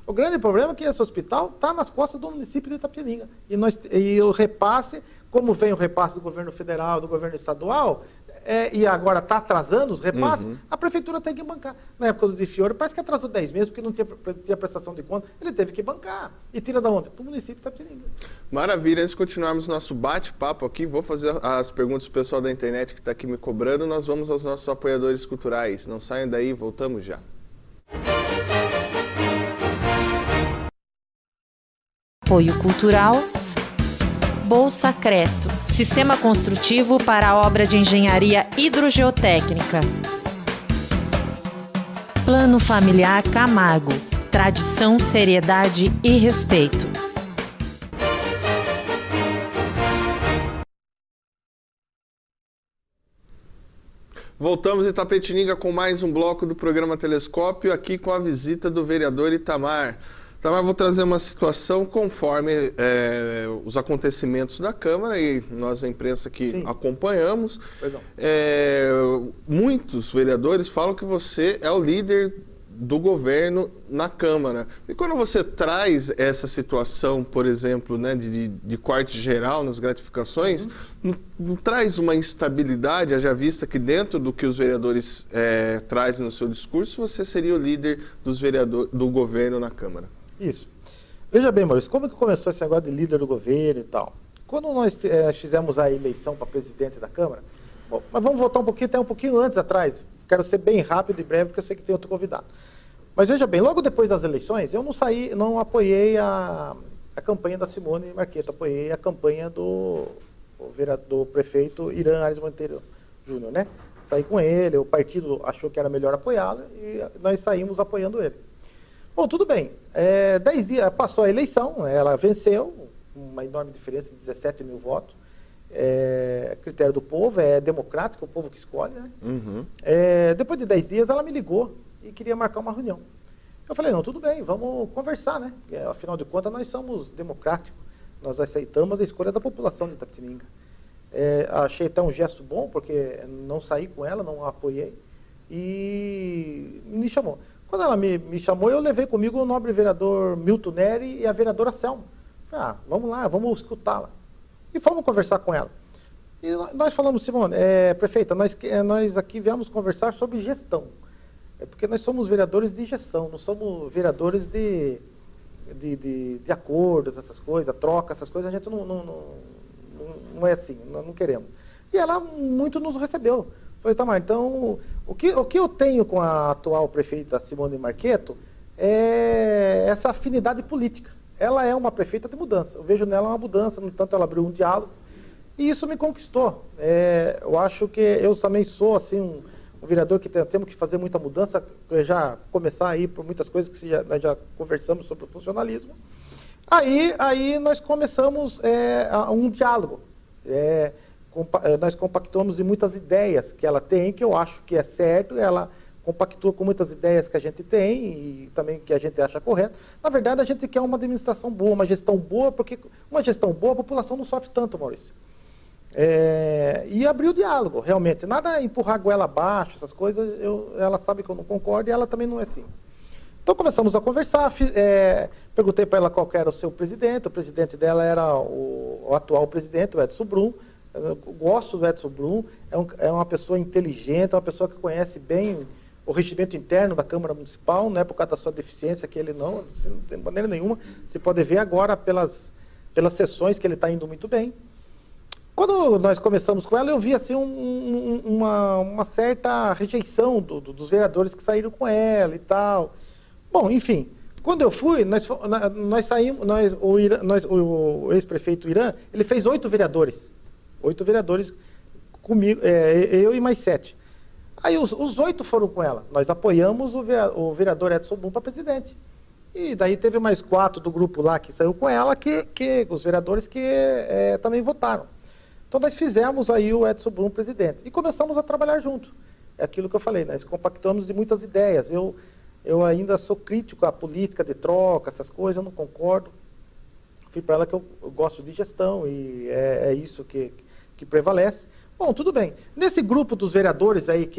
O grande problema é que esse hospital está nas costas do município de Itapetininga. E o repasse, como vem o repasse do governo federal, do governo estadual, e agora está atrasando os repasses, a prefeitura tem que bancar. Na época do Di Fiore, parece que atrasou 10 meses, porque não tinha prestação de conta, ele teve que bancar. E tira da onde? Do município de Itapetininga. Maravilha, antes de continuarmos nosso bate-papo aqui, vou fazer as perguntas do pessoal da internet que está aqui me cobrando, nós vamos aos nossos apoiadores culturais. Não saiam daí, voltamos já. Apoio Cultural, Bolsa Creto, Sistema Construtivo para a obra de engenharia hidrogeotécnica. Plano Familiar Camargo, tradição, seriedade e respeito. Voltamos em Itapetininga com mais um bloco do programa Telescópio, aqui com a visita do vereador Itamar. Itamar, vou trazer uma situação conforme os acontecimentos da Câmara e nós, a imprensa, que acompanhamos. Muitos vereadores falam que você é o líder do governo na Câmara. E quando você traz essa situação, por exemplo, né, de corte geral nas gratificações, não traz uma instabilidade, haja vista que dentro do que os vereadores trazem no seu discurso, você seria o líder do governo na Câmara? Isso. Veja bem, Maurício, como que começou esse negócio de líder do governo e tal? Quando nós fizemos a eleição para presidente da Câmara, bom, mas vamos voltar até um pouquinho antes atrás. Quero ser bem rápido e breve, porque eu sei que tem outro convidado. Mas veja bem, logo depois das eleições, eu não apoiei a campanha da Simone Marqueta, apoiei a campanha do prefeito Irã Aires Monteiro Júnior, né? Saí com ele, o partido achou que era melhor apoiá-lo e nós saímos apoiando ele. Bom, tudo bem. 10 dias, passou a eleição, ela venceu, uma enorme diferença de 17 mil votos. Critério do povo, é democrático, o povo que escolhe, né? Depois de 10 dias ela me ligou e queria marcar uma reunião. Eu falei, não, tudo bem, vamos conversar, né? Porque, afinal de contas nós somos democráticos, nós aceitamos a escolha da população de Itapetininga. Achei até um gesto bom, porque não saí com ela, não a apoiei, e me chamou. Quando ela me chamou, eu levei comigo o nobre vereador Milton Neri e a vereadora Selma. Falei, vamos lá, vamos escutá-la. E fomos conversar com ela. E nós falamos, Simone, prefeita, nós aqui viemos conversar sobre gestão. Porque nós somos vereadores de gestão, não somos vereadores de acordos, essas coisas, troca, essas coisas, a gente não é assim, nós não queremos. E ela muito nos recebeu. Falei, Tamar, então, o que eu tenho com a atual prefeita Simone Marqueto é essa afinidade política. Ela é uma prefeita de mudança. Eu vejo nela uma mudança, no entanto ela abriu um diálogo. E isso me conquistou. Eu acho que eu também sou assim, um vereador que temos que fazer muita mudança, já começar aí por muitas coisas que nós já conversamos sobre o funcionalismo. Aí nós começamos um diálogo. Nós compactuamos em muitas ideias que ela tem, que eu acho que é certo, ela compactua com muitas ideias que a gente tem e também que a gente acha correto. Na verdade, a gente quer uma administração boa, uma gestão boa, porque uma gestão boa, a população não sofre tanto, Maurício. E abrir o diálogo, realmente. Nada empurrar a goela abaixo, essas coisas, ela sabe que eu não concordo e ela também não é assim. Então começamos a conversar, perguntei para ela qual era o seu presidente, o presidente dela era o atual presidente, o Edson Brum. Eu gosto do Edson Brum, é uma pessoa inteligente, é uma pessoa que conhece bem o regimento interno da Câmara Municipal, não é por causa da sua deficiência que ele não de maneira nenhuma. Você pode ver agora pelas sessões que ele está indo muito bem. Quando nós começamos com ela, eu vi assim uma certa rejeição dos vereadores que saíram com ela e tal. Bom, enfim, quando eu fui, nós saímos, o ex-prefeito Irã, ele fez 8 vereadores comigo, eu e mais 7. Aí os 8 foram com ela. Nós apoiamos o vereador Edson Brum para presidente. E daí teve mais 4 do grupo lá que saiu com ela, os vereadores que também votaram. Então nós fizemos aí o Edson Brum presidente. E começamos a trabalhar junto. É aquilo que eu falei, nós compactamos de muitas ideias. Eu ainda sou crítico à política de troca, essas coisas, eu não concordo. Fui para ela que eu gosto de gestão e é isso que prevalece. Bom, tudo bem. Nesse grupo dos vereadores aí,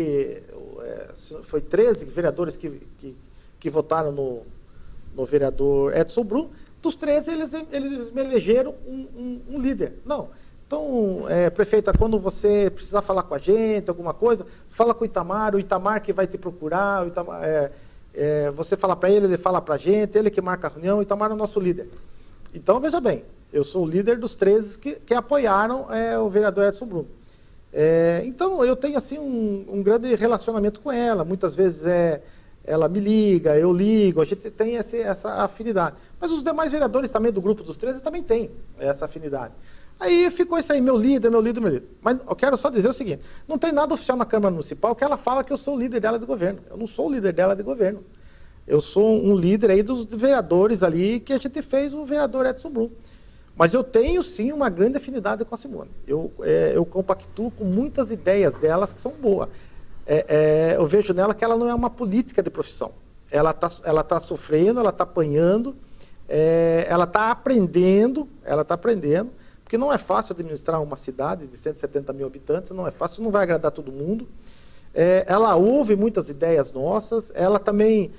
foi 13 vereadores que votaram no vereador Edson Brum, dos 13 eles me elegeram um líder. Não. Então, prefeita, quando você precisar falar com a gente, alguma coisa, fala com o Itamar que vai te procurar, você fala para ele fala para a gente, ele que marca a reunião, o Itamar é o nosso líder. Então, veja bem, eu sou o líder dos 13 que apoiaram o vereador Edson Brum. Então, eu tenho assim um grande relacionamento com ela. Muitas vezes ela me liga, eu ligo, a gente tem essa afinidade. Mas os demais vereadores também do grupo dos 13 também têm essa afinidade. Aí ficou isso aí, meu líder. Mas eu quero só dizer o seguinte, não tem nada oficial na Câmara Municipal que ela fala que eu sou o líder dela de governo. Eu não sou o líder dela de governo. Eu sou um líder aí dos vereadores ali que a gente fez o vereador Edson Brum. Mas eu tenho, sim, uma grande afinidade com a Simone. Eu compactuo com muitas ideias delas que são boas. eu vejo nela que ela não é uma política de profissão. Ela tá sofrendo, ela está apanhando, ela está aprendendo, porque não é fácil administrar uma cidade de 170 mil habitantes, não é fácil, não vai agradar todo mundo. Ela ouve muitas ideias nossas, ela também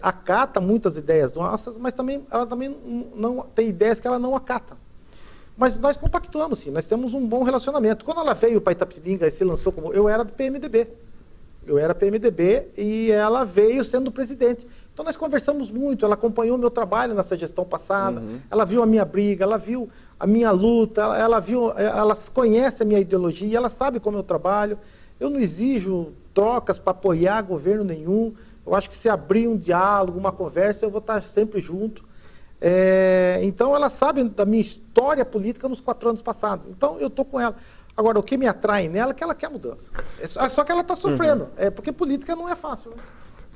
acata muitas ideias nossas, mas ela também não tem ideias que ela não acata. Mas nós compactuamos, sim, nós temos um bom relacionamento. Quando ela veio para Itapetininga e se lançou como... Eu era do PMDB. E ela veio sendo presidente. Então nós conversamos muito, ela acompanhou meu trabalho nessa gestão passada, ela viu a minha briga, ela viu a minha luta, ela conhece a minha ideologia, ela sabe como eu trabalho. Eu não exijo trocas para apoiar governo nenhum. Eu acho que se abrir um diálogo, uma conversa, eu vou estar sempre junto. Então ela sabe da minha história política nos 4 anos passados. Então eu estou com ela. Agora, o que me atrai nela é que ela quer mudança. Só que ela está sofrendo. Porque política não é fácil. Né?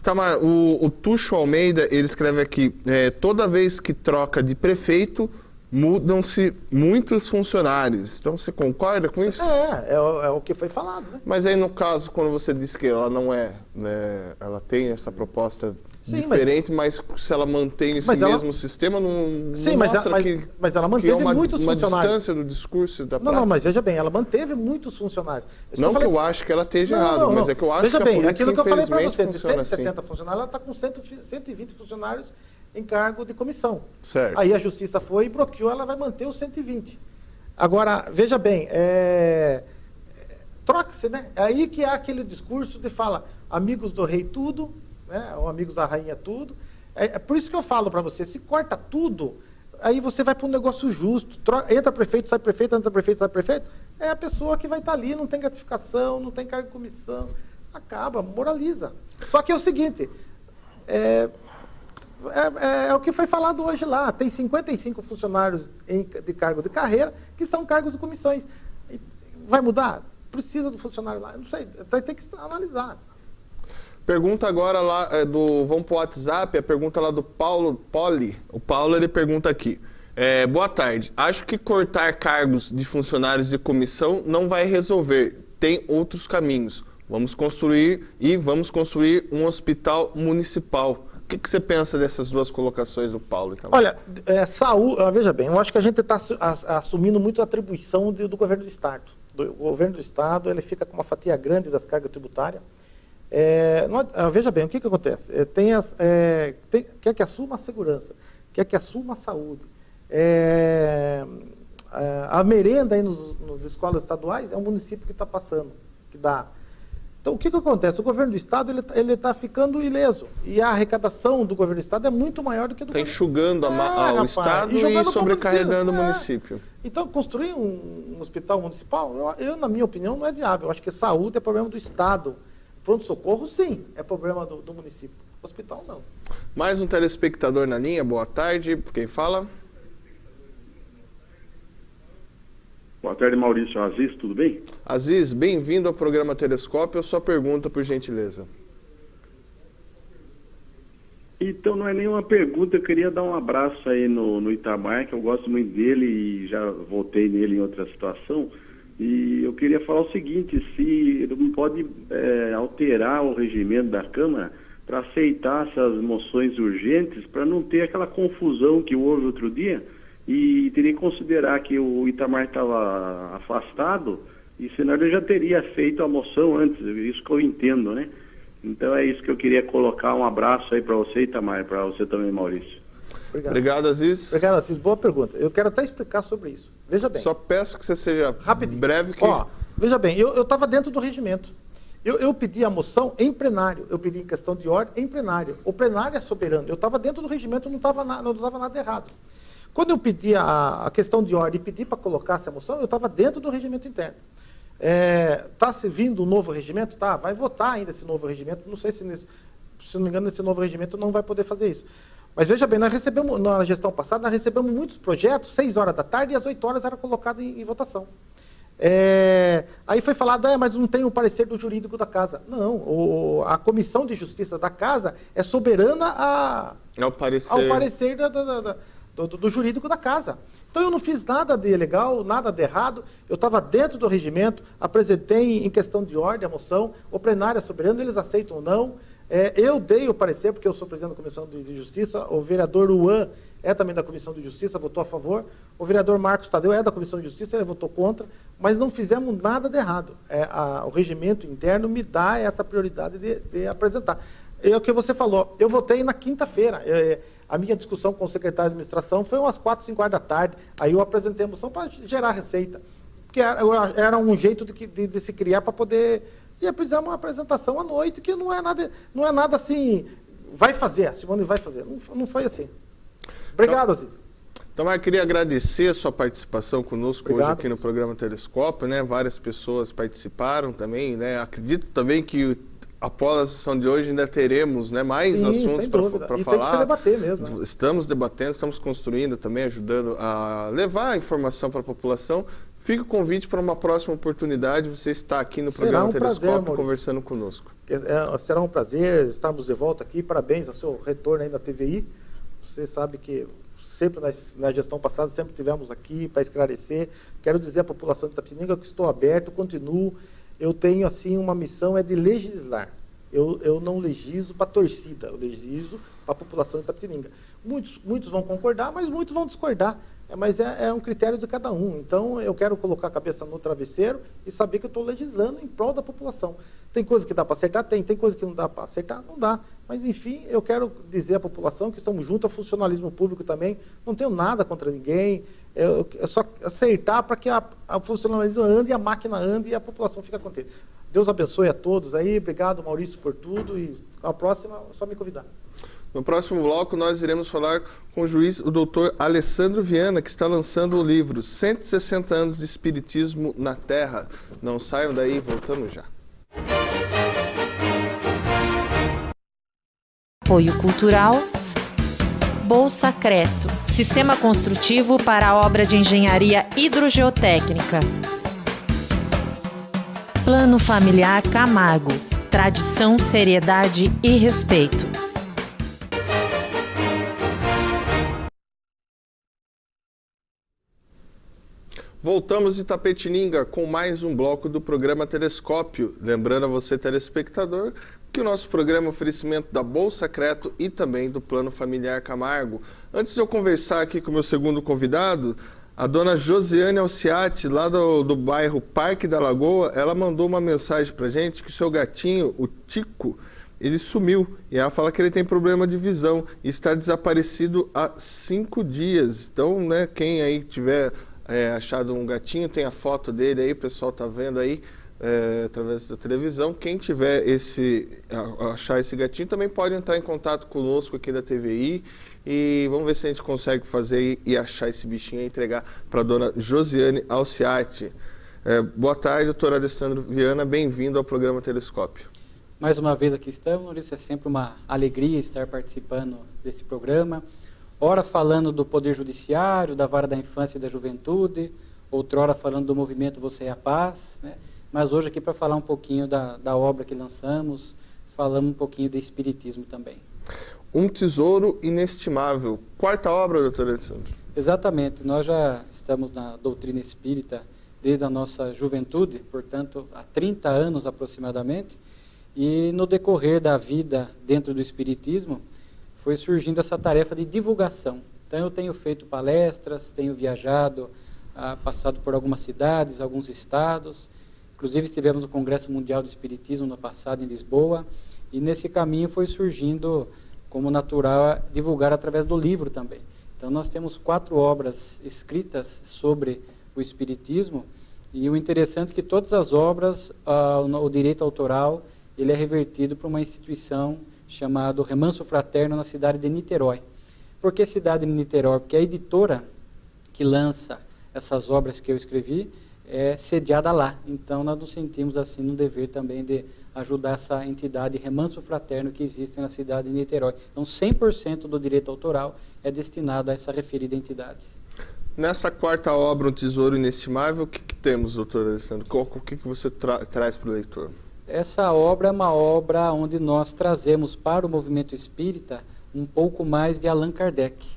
Tamar, o Tuxo Almeida, ele escreve aqui, toda vez que troca de prefeito, mudam-se muitos funcionários. Então você concorda com isso? É o que foi falado. Né? Mas aí no caso, quando você disse que ela não ela tem essa proposta diferente, mas se ela mantém esse mesmo sistema, não mostra que mas ela manteve muitos uma funcionários. Distância do discurso da prática. Não, mas veja bem, ela manteve muitos funcionários. Não que eu acho que ela esteja errada, mas é que eu acho que a política, aquilo que eu falei para você, de funciona 170 assim. funcionários, ela está com 120 funcionários em cargo de comissão. Certo. Aí a justiça foi e bloqueou, ela vai manter os 120. Agora, veja bem, troca-se, né? É aí que há aquele discurso de fala, amigos do rei tudo, né? Ou amigos da rainha tudo. É por isso que eu falo para você, se corta tudo, aí você vai para um negócio justo. Entra prefeito, sai prefeito, entra prefeito, sai prefeito. É a pessoa que vai estar ali, não tem gratificação, não tem cargo de comissão. Acaba, moraliza. Só que é o seguinte, é o que foi falado hoje lá. Tem 55 funcionários de cargo de carreira que são cargos de comissões. Vai mudar? Precisa do funcionário lá? Não sei, vai ter que analisar. Pergunta agora lá vamos para o WhatsApp, a pergunta lá do Paulo Poli. O Paulo, ele pergunta aqui. Boa tarde. Acho que cortar cargos de funcionários de comissão não vai resolver. Tem outros caminhos. Vamos construir um hospital municipal. O que você pensa dessas duas colocações do Paulo? Então? Olha, saúde, veja bem, eu acho que a gente está assumindo muito a atribuição do governo do Estado. O governo do Estado, ele fica com uma fatia grande das cargas tributárias. Veja bem, o que acontece? Quer que assuma a segurança, quer que assuma a saúde. A merenda aí nas escolas estaduais é o município que está passando, que dá. Então, o que acontece? O governo do Estado ele está ficando ileso. E a arrecadação do governo do Estado é muito maior do que do governo. Está enxugando o Estado e sobrecarregando o município. Então, construir um hospital municipal, na minha opinião, não é viável. Eu acho que saúde é problema do Estado. Pronto-socorro, sim, é problema do município. Hospital, não. Mais um telespectador na linha. Boa tarde. Quem fala? Boa tarde, Maurício. Aziz, tudo bem? Aziz, bem-vindo ao programa Telescópio. A sua pergunta, por gentileza. Então, não é nenhuma pergunta. Eu queria dar um abraço aí no Itamar, que eu gosto muito dele e já votei nele em outra situação. E eu queria falar o seguinte, se ele não pode alterar o regimento da Câmara para aceitar essas moções urgentes, para não ter aquela confusão que houve outro dia, e teria que considerar que o Itamar estava afastado, e senão ele já teria feito a moção antes, isso que eu entendo, né? Então é isso que eu queria colocar. Um abraço aí para você, Itamar, para você também, Maurício. Obrigado, Aziz. Obrigado, Aziz. Boa pergunta. Eu quero até explicar sobre isso. Veja bem. Só peço que você seja breve. Veja bem, eu estava dentro do regimento. Eu pedi a moção em plenário. Eu pedi em questão de ordem em plenário. O plenário é soberano. Eu estava dentro do regimento, não estava nada errado. Quando eu pedi a questão de ordem e pedi para colocar essa moção, eu estava dentro do regimento interno. Está se vindo um novo regimento? Tá, vai votar ainda esse novo regimento. Não sei se não me engano, esse novo regimento não vai poder fazer isso. Mas veja bem, nós recebemos, na gestão passada, nós recebemos muitos projetos, 6 horas da tarde, e às 8 horas era colocado em votação. Aí foi falado, mas não tem o parecer do jurídico da casa. Não, a Comissão de Justiça da casa é soberana ao parecer do jurídico da casa. Então eu não fiz nada de ilegal, nada de errado, eu estava dentro do regimento, apresentei em questão de ordem a moção, o plenário é soberano, eles aceitam ou não. Eu dei o parecer, porque eu sou presidente da Comissão de Justiça, o vereador Luan é também da Comissão de Justiça, votou a favor, o vereador Marcos Tadeu é da Comissão de Justiça, ele votou contra, mas não fizemos nada de errado. O regimento interno me dá essa prioridade de apresentar. É o que você falou, eu votei na quinta-feira, a minha discussão com o secretário de administração foi umas 4, 5 horas da tarde, aí eu apresentei a moção para gerar receita, porque era um jeito de se criar para poder... E precisamos uma apresentação à noite, que não é nada assim, vai fazer, a Simone vai fazer, não foi assim. Obrigado, Aziz. Então, eu queria agradecer a sua participação conosco Obrigado. hoje aqui no programa Telescópio, né? Várias pessoas participaram também, né? Acredito também que após a sessão de hoje ainda teremos, né, mais assuntos para falar. Tem que se debater mesmo, né? Estamos debatendo, estamos construindo também, ajudando a levar a informação para a população. Fica o convite para uma próxima oportunidade, você está aqui no programa Telescópio conversando conosco. Será um prazer estarmos de volta aqui, parabéns ao seu retorno aí na TVI. Você sabe que sempre na gestão passada, sempre tivemos aqui para esclarecer. Quero dizer à população de Itapetininga que estou aberto, continuo. Eu tenho, assim, uma missão de legislar. Eu não legiso para a torcida, eu legiso para a população de Itapetininga. Muitos vão concordar, mas muitos vão discordar. Mas é um critério de cada um. Então, eu quero colocar a cabeça no travesseiro e saber que eu estou legislando em prol da população. Tem coisa que dá para acertar? Tem coisa que não dá para acertar? Não dá. Mas, enfim, eu quero dizer à população que estamos juntos ao funcionalismo público também. Não tenho nada contra ninguém. É só acertar para que a funcionalismo ande, a máquina ande e a população fique contente. Deus abençoe a todos aí. Obrigado, Maurício, por tudo. E a próxima, é só me convidar. No próximo bloco, nós iremos falar com o juiz, o doutor Alessandro Viana, que está lançando o livro 160 anos de Espiritismo na Terra. Não saiam daí, voltamos já. Apoio Cultural, Bolsa Creto, Sistema Construtivo para a Obra de Engenharia Hidrogeotécnica. Plano Familiar Camargo, tradição, seriedade e respeito. Voltamos de Itapetininga com mais um bloco do programa Telescópio. Lembrando a você, telespectador, que o nosso programa é um oferecimento da Bolsa Creto e também do Plano Familiar Camargo. Antes de eu conversar aqui com o meu segundo convidado, a dona Josiane Alciati, lá do bairro Parque da Lagoa, ela mandou uma mensagem pra gente que o seu gatinho, o Tico, ele sumiu. E ela fala que ele tem problema de visão e está desaparecido há 5 dias. Então, né, quem aí tiver... achado um gatinho, tem a foto dele aí, o pessoal tá vendo aí através da televisão. Quem tiver achar esse gatinho também pode entrar em contato conosco aqui da TVI e vamos ver se a gente consegue fazer e achar esse bichinho e entregar para a dona Josiane Alciati. Boa tarde, doutor Alessandro Viana, bem-vindo ao programa Telescópio. Mais uma vez aqui estamos, Maurício, é sempre uma alegria estar participando desse programa. Ora falando do Poder Judiciário, da Vara da Infância e da Juventude, outrora falando do movimento Você é a Paz, né? Mas hoje aqui para falar um pouquinho da obra que lançamos, falamos um pouquinho de Espiritismo também. Um Tesouro Inestimável, quarta obra, doutor Alessandro? Exatamente, nós já estamos na doutrina espírita desde a nossa juventude, portanto há 30 anos aproximadamente, e no decorrer da vida dentro do Espiritismo, foi surgindo essa tarefa de divulgação. Então eu tenho feito palestras, tenho viajado, passado por algumas cidades, alguns estados, inclusive estivemos no Congresso Mundial do Espiritismo no passado em Lisboa, e nesse caminho foi surgindo como natural divulgar através do livro também. Então nós temos 4 obras escritas sobre o Espiritismo, e o interessante é que todas as obras, o direito autoral, ele é revertido para uma instituição chamado Remanso Fraterno, na cidade de Niterói. Por que cidade de Niterói? Porque a editora que lança essas obras que eu escrevi é sediada lá. Então, nós nos sentimos assim no dever também de ajudar essa entidade Remanso Fraterno que existe na cidade de Niterói. Então, 100% do direito autoral é destinado a essa referida entidade. Nessa quarta obra, Um Tesouro Inestimável, o que temos, doutor Alessandro? O que você traz para o leitor? Essa obra é uma obra onde nós trazemos para o movimento espírita um pouco mais de Allan Kardec,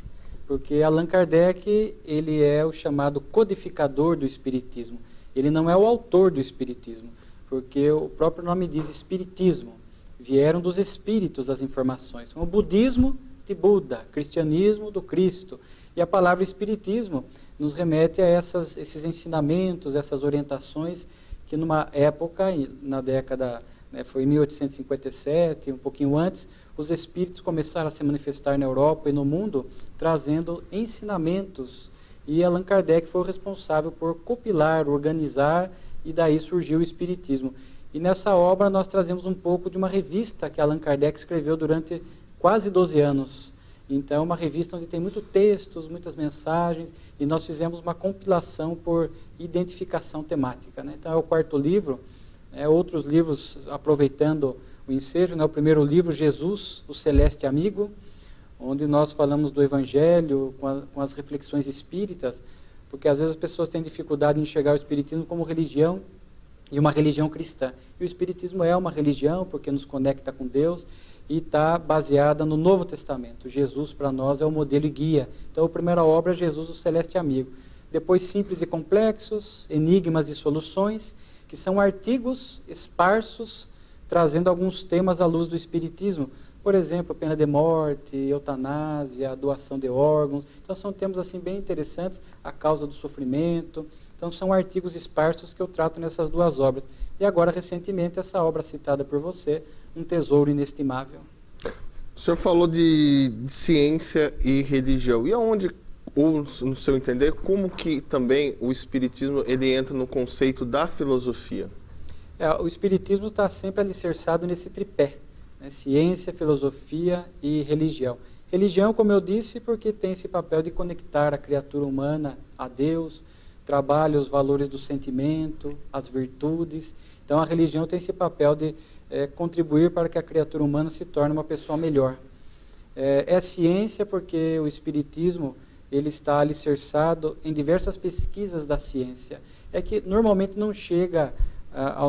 Porque Allan Kardec, ele é o chamado codificador do Espiritismo. Ele não é o autor do Espiritismo, porque o próprio nome diz Espiritismo. Vieram dos espíritos as informações. O budismo de Buda, cristianismo do Cristo. E a palavra Espiritismo nos remete a esses ensinamentos, essas orientações que numa época, na década, foi em 1857, um pouquinho antes, os espíritos começaram a se manifestar na Europa e no mundo, trazendo ensinamentos. E Allan Kardec foi o responsável por compilar, organizar, e daí surgiu o Espiritismo. E nessa obra nós trazemos um pouco de uma revista que Allan Kardec escreveu durante quase 12 anos. Então é uma revista onde tem muitos textos, muitas mensagens, e nós fizemos uma compilação por identificação temática, né? Então é o 4º livro, outros livros aproveitando o ensejo, né? O primeiro livro, Jesus, o Celeste Amigo, onde nós falamos do Evangelho com as reflexões espíritas, porque às vezes as pessoas têm dificuldade em enxergar o Espiritismo como religião, e uma religião cristã. E o Espiritismo é uma religião porque nos conecta com Deus e está baseada no Novo Testamento. Jesus, para nós, é o modelo e guia. Então, a primeira obra é Jesus, o Celeste Amigo. Depois, Simples e Complexos, Enigmas e Soluções, que são artigos esparsos, trazendo alguns temas à luz do Espiritismo. Por exemplo, pena de morte, eutanásia, doação de órgãos. Então, são temas assim, bem interessantes, a causa do sofrimento. Então, são artigos esparsos que eu trato nessas 2 obras. E agora, recentemente, essa obra citada por você, Um Tesouro Inestimável. O senhor falou de ciência e religião. E aonde, ou no seu entender, como que também o Espiritismo ele entra no conceito da filosofia? O Espiritismo está sempre alicerçado nesse tripé, né? Ciência, filosofia e religião. Religião, como eu disse, porque tem esse papel de conectar a criatura humana a Deus, trabalha os valores do sentimento, as virtudes. Então, a religião tem esse papel de contribuir para que a criatura humana se torne uma pessoa melhor. É ciência porque o Espiritismo ele está alicerçado em diversas pesquisas da ciência. É que normalmente não chega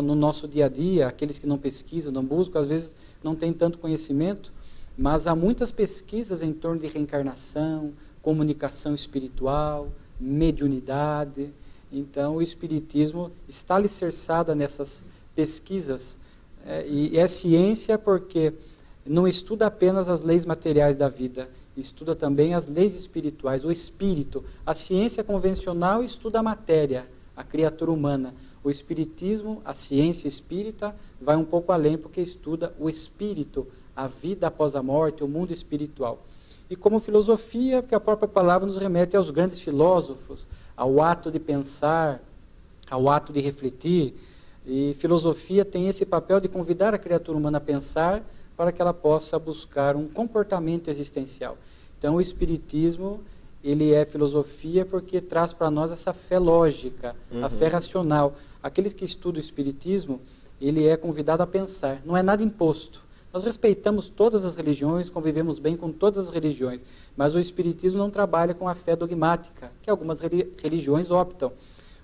no nosso dia a dia, aqueles que não pesquisam, não buscam, às vezes não têm tanto conhecimento, mas há muitas pesquisas em torno de reencarnação, comunicação espiritual, mediunidade. Então, o Espiritismo está alicerçado nessas pesquisas. E é ciência porque não estuda apenas as leis materiais da vida, estuda também as leis espirituais, o espírito. A ciência convencional estuda a matéria, a criatura humana. O Espiritismo, a ciência espírita, vai um pouco além porque estuda o espírito, a vida após a morte, o mundo espiritual. E como filosofia, porque a própria palavra nos remete aos grandes filósofos, ao ato de pensar, ao ato de refletir. E filosofia tem esse papel de convidar a criatura humana a pensar para que ela possa buscar um comportamento existencial. Então, o Espiritismo, ele é filosofia porque traz para nós essa fé lógica, a fé racional. Aqueles que estudam o Espiritismo, ele é convidado a pensar, não é nada imposto. Nós respeitamos todas as religiões, convivemos bem com todas as religiões, mas o Espiritismo não trabalha com a fé dogmática, que algumas religiões optam.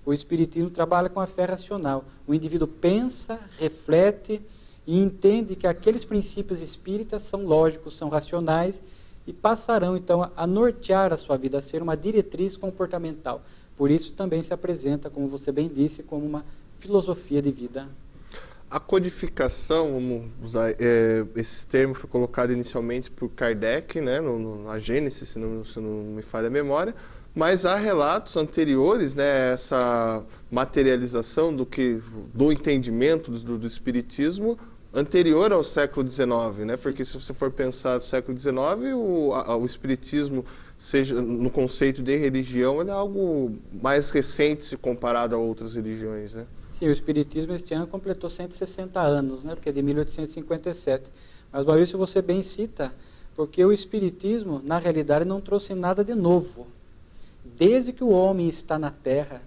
O Espiritismo trabalha com a fé racional. O indivíduo pensa, reflete e entende que aqueles princípios espíritas são lógicos, são racionais e passarão, então, a nortear a sua vida, a ser uma diretriz comportamental. Por isso também se apresenta, como você bem disse, como uma filosofia de vida. A codificação, vamos usar, esse termo foi colocado inicialmente por Kardec, né, na Gênesis, se não me falha a memória, mas há relatos anteriores, né, essa materialização do entendimento do Espiritismo anterior ao século XIX, né? Porque se você for pensar no século XIX, o Espiritismo, seja no conceito de religião, ele é algo mais recente se comparado a outras religiões, né? Sim, o Espiritismo este ano completou 160 anos, né? Porque é de 1857. Mas, Maurício, você bem cita, porque o Espiritismo, na realidade, não trouxe nada de novo. Desde que o homem está na Terra,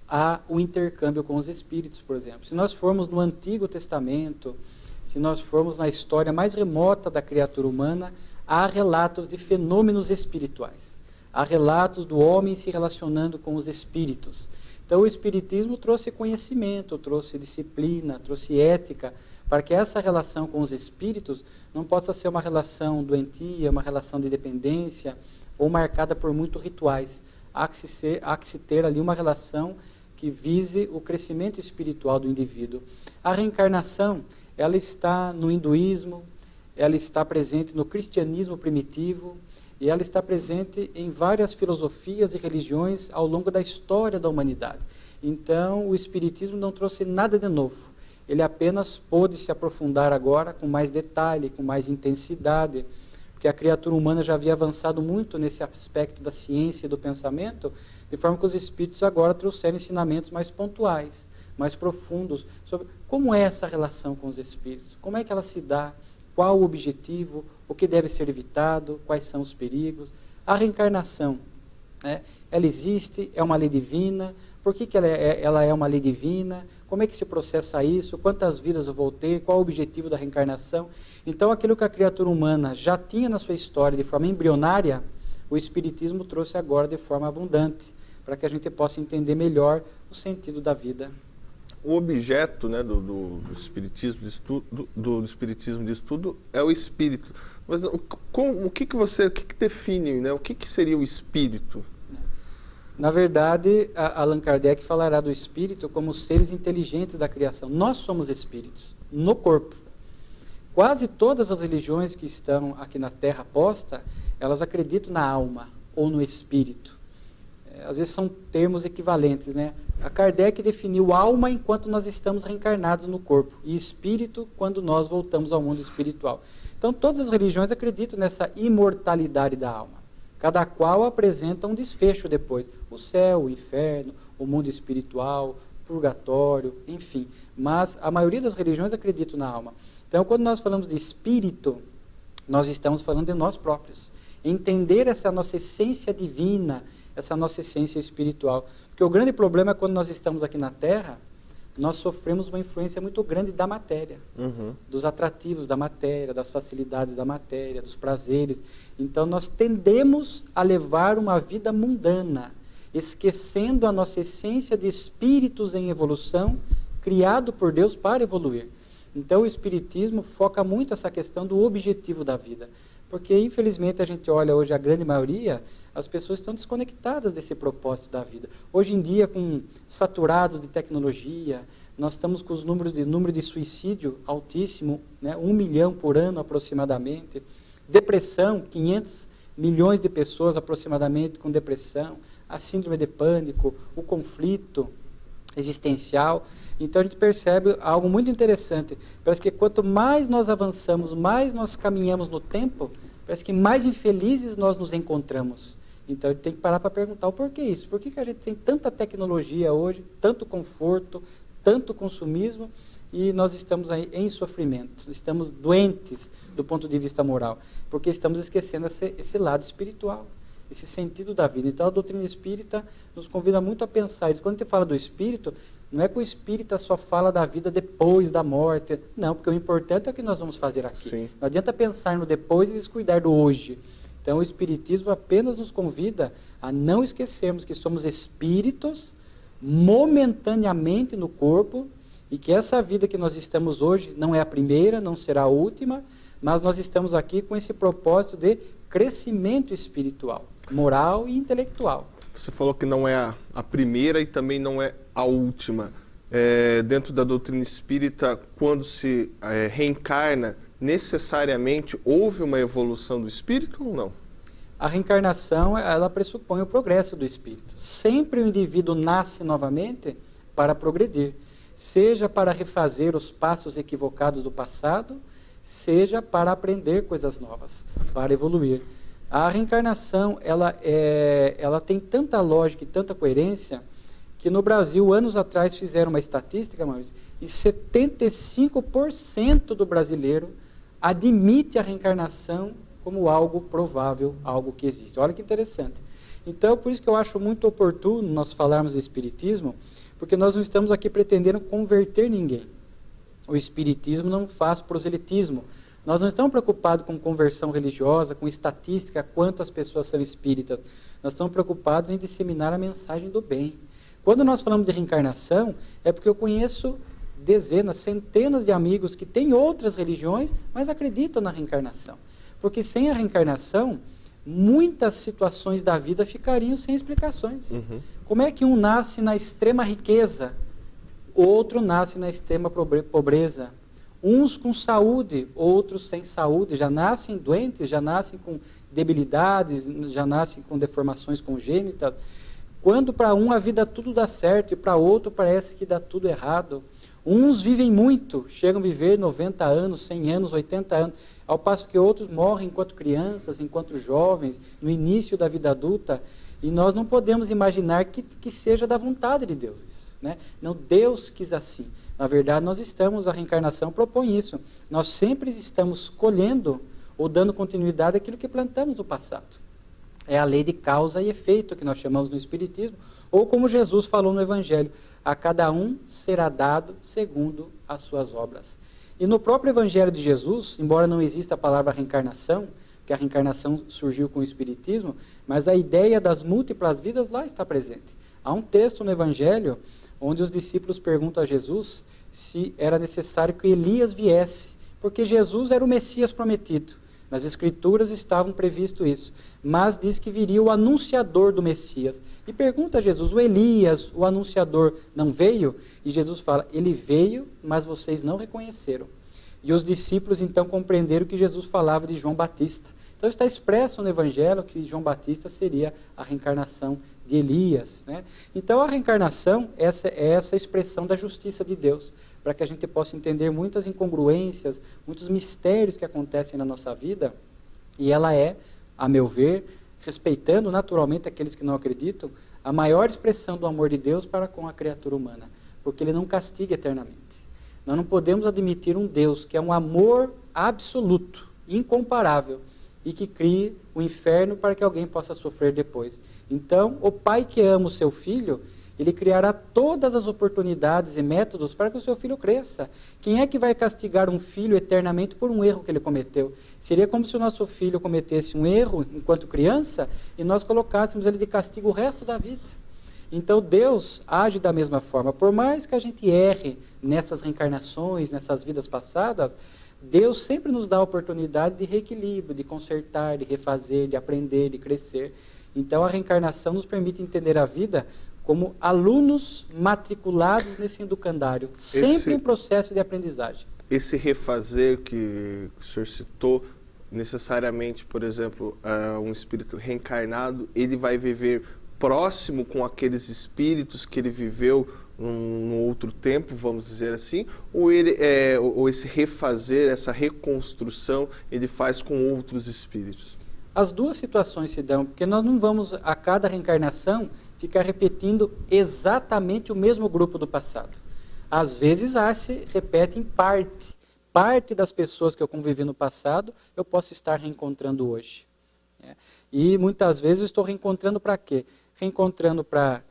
há o intercâmbio com os espíritos, por exemplo. Se nós formos no Antigo Testamento, se nós formos na história mais remota da criatura humana, há relatos de fenômenos espirituais. Há relatos do homem se relacionando com os espíritos. Então, o Espiritismo trouxe conhecimento, trouxe disciplina, trouxe ética, para que essa relação com os espíritos não possa ser uma relação doentia, uma relação de dependência, ou marcada por muitos rituais. Há que se ter ali uma relação que vise o crescimento espiritual do indivíduo. A reencarnação, ela está no hinduísmo, ela está presente no cristianismo primitivo, e ela está presente em várias filosofias e religiões ao longo da história da humanidade. Então, o Espiritismo não trouxe nada de novo. Ele apenas pôde se aprofundar agora com mais detalhe, com mais intensidade, porque a criatura humana já havia avançado muito nesse aspecto da ciência e do pensamento, de forma que os Espíritos agora trouxeram ensinamentos mais pontuais, mais profundos, sobre como é essa relação com os Espíritos, como é que ela se dá, qual o objetivo, o que deve ser evitado, quais são os perigos. A reencarnação, né, ela existe, é uma lei divina. Por que ela é uma lei divina? Como é que se processa isso? Quantas vidas eu vou ter? Qual o objetivo da reencarnação? Então, aquilo que a criatura humana já tinha na sua história de forma embrionária, o Espiritismo trouxe agora de forma abundante, para que a gente possa entender melhor o sentido da vida. O objeto, né, do espiritismo de estudo é o espírito. Mas o que define, né? O que seria o espírito? Na verdade, Allan Kardec falará do espírito como seres inteligentes da criação. Nós somos espíritos, no corpo. Quase todas as religiões que estão aqui na Terra posta, elas acreditam na alma ou no espírito. Às vezes são termos equivalentes, né? A Kardec definiu alma enquanto nós estamos reencarnados no corpo, e espírito quando nós voltamos ao mundo espiritual. Então, todas as religiões acreditam nessa imortalidade da alma. Cada qual apresenta um desfecho depois. O céu, o inferno, o mundo espiritual, o purgatório, enfim. Mas a maioria das religiões acredita na alma. Então, quando nós falamos de espírito, nós estamos falando de nós próprios. Entender essa nossa essência divina, essa nossa essência espiritual. Porque o grande problema é quando nós estamos aqui na Terra, nós sofremos uma influência muito grande da matéria, dos atrativos da matéria, das facilidades da matéria, dos prazeres. Então, nós tendemos a levar uma vida mundana, esquecendo a nossa essência de espíritos em evolução, criado por Deus para evoluir. Então, o Espiritismo foca muito essa questão do objetivo da vida. Porque, infelizmente, a gente olha hoje, a grande maioria, as pessoas estão desconectadas desse propósito da vida. Hoje em dia, saturados de tecnologia, nós estamos com os número de suicídio altíssimo, né? 1 milhão por ano aproximadamente. Depressão, 500 milhões de pessoas aproximadamente com depressão. A síndrome de pânico, o conflito existencial. Então a gente percebe algo muito interessante. Parece que quanto mais nós avançamos, mais nós caminhamos no tempo, parece que mais infelizes nós nos encontramos. Então a gente tem que parar para perguntar o porquê isso. Por que a gente tem tanta tecnologia hoje, tanto conforto, tanto consumismo, e nós estamos aí em sofrimento, estamos doentes do ponto de vista moral, porque estamos esquecendo esse lado espiritual, esse sentido da vida. Então a doutrina espírita nos convida muito a pensar isso. Quando a gente fala do espírito, não é que o espírita só fala da vida depois da morte, não, porque o importante é o que nós vamos fazer aqui. Sim. Não adianta pensar no depois e descuidar do hoje. Então o espiritismo apenas nos convida a não esquecermos que somos espíritos momentaneamente no corpo, e que essa vida que nós estamos hoje não é a primeira, não será a última, mas nós estamos aqui com esse propósito de crescimento espiritual, moral e intelectual. Você falou que não é a primeira e também não é a última. Dentro da doutrina espírita, quando se reencarna, necessariamente houve uma evolução do espírito ou não? A reencarnação, ela pressupõe o progresso do espírito. Sempre o indivíduo nasce novamente para progredir, seja para refazer os passos equivocados do passado, seja para aprender coisas novas, para evoluir. A reencarnação, ela tem tanta lógica e tanta coerência, que no Brasil, anos atrás, fizeram uma estatística, Maurício, e 75% do brasileiro admite a reencarnação como algo provável, algo que existe. Olha que interessante. Então, por isso que eu acho muito oportuno nós falarmos de espiritismo, porque nós não estamos aqui pretendendo converter ninguém. O espiritismo não faz proselitismo. Nós não estamos preocupados com conversão religiosa, com estatística, quantas pessoas são espíritas. Nós estamos preocupados em disseminar a mensagem do bem. Quando nós falamos de reencarnação, é porque eu conheço dezenas, centenas de amigos que têm outras religiões, mas acreditam na reencarnação. Porque sem a reencarnação, muitas situações da vida ficariam sem explicações. Como é que um nasce na extrema riqueza, outro nasce na extrema pobreza? Uns com saúde, outros sem saúde, já nascem doentes, já nascem com debilidades, já nascem com deformações congênitas. Quando para um a vida tudo dá certo e para outro parece que dá tudo errado. Uns vivem muito, chegam a viver 90 anos, 100 anos, 80 anos, ao passo que outros morrem enquanto crianças, enquanto jovens, no início da vida adulta, e nós não podemos imaginar que seja da vontade de Deus isso, né? Não, Deus quis assim. Na verdade, a reencarnação propõe isso. Nós sempre estamos colhendo ou dando continuidade àquilo que plantamos no passado. É a lei de causa e efeito que nós chamamos no Espiritismo, ou como Jesus falou no Evangelho, a cada um será dado segundo as suas obras. E no próprio Evangelho de Jesus, embora não exista a palavra reencarnação, que a reencarnação surgiu com o Espiritismo, mas a ideia das múltiplas vidas lá está presente. Há um texto no Evangelho onde os discípulos perguntam a Jesus se era necessário que Elias viesse, porque Jesus era o Messias prometido. Nas Escrituras estavam previsto isso, mas diz que viria o anunciador do Messias. E pergunta a Jesus, o Elias, o anunciador, não veio? E Jesus fala, ele veio, mas vocês não reconheceram. E os discípulos então compreenderam que Jesus falava de João Batista. Então está expresso no Evangelho que João Batista seria a reencarnação de Elias, né? Então a reencarnação é essa expressão da justiça de Deus, para que a gente possa entender muitas incongruências, muitos mistérios que acontecem na nossa vida, e ela é, a meu ver, respeitando naturalmente aqueles que não acreditam, a maior expressão do amor de Deus para com a criatura humana, porque ele não castiga eternamente. Nós não podemos admitir um Deus que é um amor absoluto, incomparável, e que crie o inferno para que alguém possa sofrer depois. Então, o pai que ama o seu filho, ele criará todas as oportunidades e métodos para que o seu filho cresça. Quem é que vai castigar um filho eternamente por um erro que ele cometeu? Seria como se o nosso filho cometesse um erro enquanto criança e nós colocássemos ele de castigo o resto da vida. Então Deus age da mesma forma. Por mais que a gente erre nessas reencarnações, nessas vidas passadas, Deus sempre nos dá a oportunidade de reequilíbrio, de consertar, de refazer, de aprender, de crescer. Então a reencarnação nos permite entender a vida como alunos matriculados nesse educandário, sempre em processo de aprendizagem. Esse refazer que o senhor citou, necessariamente, por exemplo, um espírito reencarnado, ele vai viver próximo com aqueles espíritos que ele viveu num outro tempo, vamos dizer assim, ou esse refazer, essa reconstrução, ele faz com outros espíritos? As duas situações se dão, porque nós não vamos, a cada reencarnação, ficar repetindo exatamente o mesmo grupo do passado. Às vezes, se repete em parte. Parte das pessoas que eu convivi no passado, eu posso estar reencontrando hoje. E muitas vezes eu estou reencontrando para quê? Reencontrando para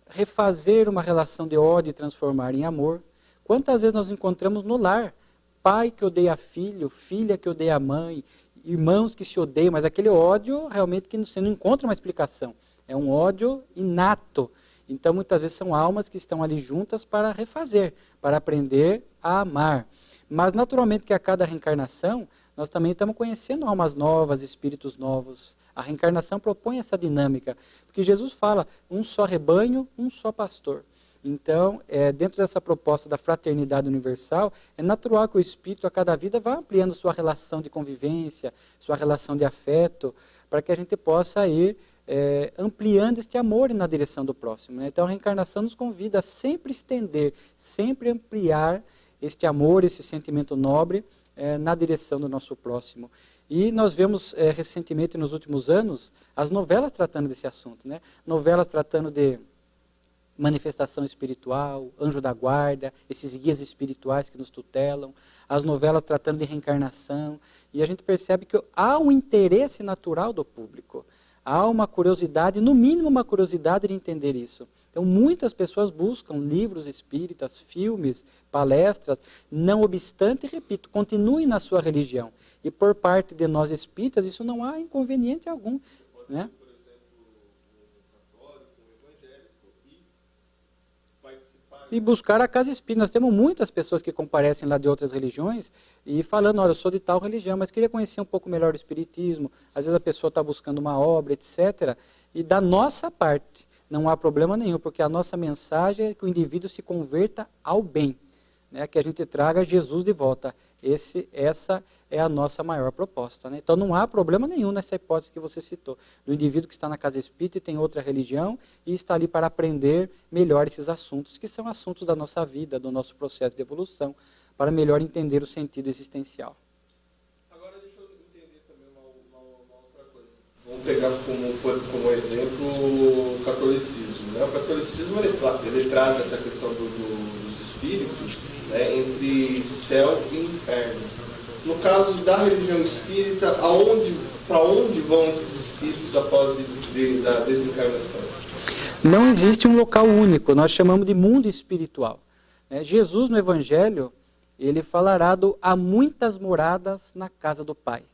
refazer uma relação de ódio e transformar em amor. Quantas vezes nós encontramos no lar? Pai que odeia filho, filha que odeia mãe, irmãos que se odeiam, mas aquele ódio realmente que você não encontra uma explicação. É um ódio inato. Então, muitas vezes são almas que estão ali juntas para refazer, para aprender a amar. Mas, naturalmente, que a cada reencarnação, nós também estamos conhecendo almas novas, espíritos novos. A reencarnação propõe essa dinâmica, porque Jesus fala, um só rebanho, um só pastor. Então, dentro dessa proposta da fraternidade universal, é natural que o espírito, a cada vida, vá ampliando sua relação de convivência, sua relação de afeto, para que a gente possa ir ampliando este amor na direção do próximo, né? Então, a reencarnação nos convida a sempre estender, sempre ampliar este amor, esse sentimento nobre na direção do nosso próximo. E nós vemos recentemente, nos últimos anos, as novelas tratando desse assunto, né? Novelas tratando de manifestação espiritual, anjo da guarda, esses guias espirituais que nos tutelam, as novelas tratando de reencarnação, e a gente percebe que há um interesse natural do público, há uma curiosidade, no mínimo uma curiosidade de entender isso. Então muitas pessoas buscam livros espíritas, filmes, palestras, não obstante, repito, continuem na sua religião. E por parte de nós espíritas, isso não há inconveniente algum, né? E buscar a casa espírita. Nós temos muitas pessoas que comparecem lá de outras religiões e falando, olha, eu sou de tal religião, mas queria conhecer um pouco melhor o espiritismo. Às vezes a pessoa está buscando uma obra, etc. E da nossa parte, não há problema nenhum, porque a nossa mensagem é que o indivíduo se converta ao bem, né? Que a gente traga Jesus de volta. Essa é a nossa maior proposta, né? Então não há problema nenhum nessa hipótese que você citou, do indivíduo que está na casa espírita e tem outra religião e está ali para aprender melhor esses assuntos, que são assuntos da nossa vida, do nosso processo de evolução, para melhor entender o sentido existencial. Agora deixa eu entender também uma outra coisa. Vamos pegar como exemplo o catolicismo, né? O catolicismo ele trata essa questão dos espíritos, né, entre céu e inferno. No caso da religião espírita, para onde vão esses espíritos após da desencarnação? Não existe um local único, nós chamamos de mundo espiritual. Jesus no Evangelho, ele falará há muitas moradas na casa do Pai.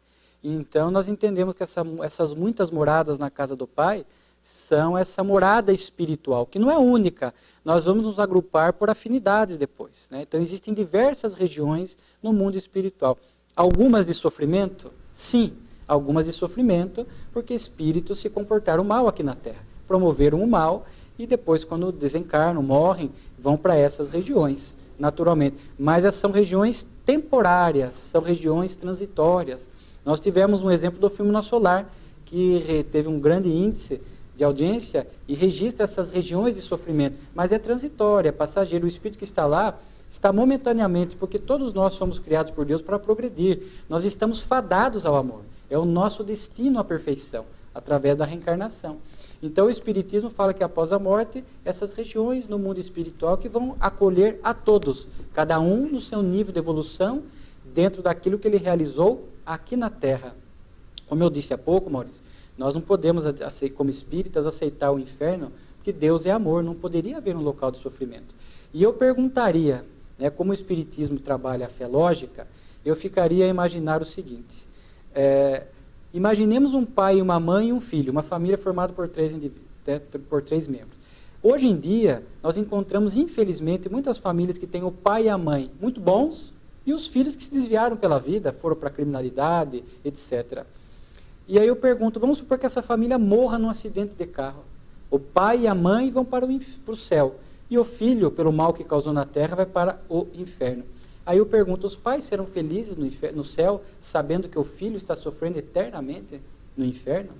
Então nós entendemos que essas muitas moradas na casa do Pai são essa morada espiritual, que não é única. Nós vamos nos agrupar por afinidades depois, né? Então existem diversas regiões no mundo espiritual. Algumas de sofrimento? Sim, algumas de sofrimento, porque espíritos se comportaram mal aqui na Terra, promoveram o mal e depois, quando desencarnam, morrem, vão para essas regiões, naturalmente. Mas essas são regiões temporárias, são regiões transitórias. Nós tivemos um exemplo do filme Nosso Lar, que teve um grande índice de audiência e registra essas regiões de sofrimento, mas é transitória, é passageiro. O espírito que está lá está momentaneamente, porque todos nós somos criados por Deus para progredir. Nós estamos fadados ao amor. É o nosso destino à perfeição, através da reencarnação. Então o Espiritismo fala que após a morte, essas regiões no mundo espiritual que vão acolher a todos, cada um no seu nível de evolução, dentro daquilo que ele realizou aqui na Terra. Como eu disse há pouco, Maurício, nós não podemos, como espíritas, aceitar o inferno, porque Deus é amor, não poderia haver um local de sofrimento. E eu perguntaria, né, como o Espiritismo trabalha a fé lógica, eu ficaria a imaginar o seguinte, imaginemos um pai, uma mãe e um filho, uma família formada por 3 indivíduos, por 3 membros. Hoje em dia, nós encontramos, infelizmente, muitas famílias que têm o pai e a mãe muito bons, e os filhos que se desviaram pela vida, foram para a criminalidade, etc. E aí eu pergunto, vamos supor que essa família morra num acidente de carro. O pai e a mãe vão para o céu. E o filho, pelo mal que causou na terra, vai para o inferno. Aí eu pergunto, os pais serão felizes no céu, sabendo que o filho está sofrendo eternamente no inferno?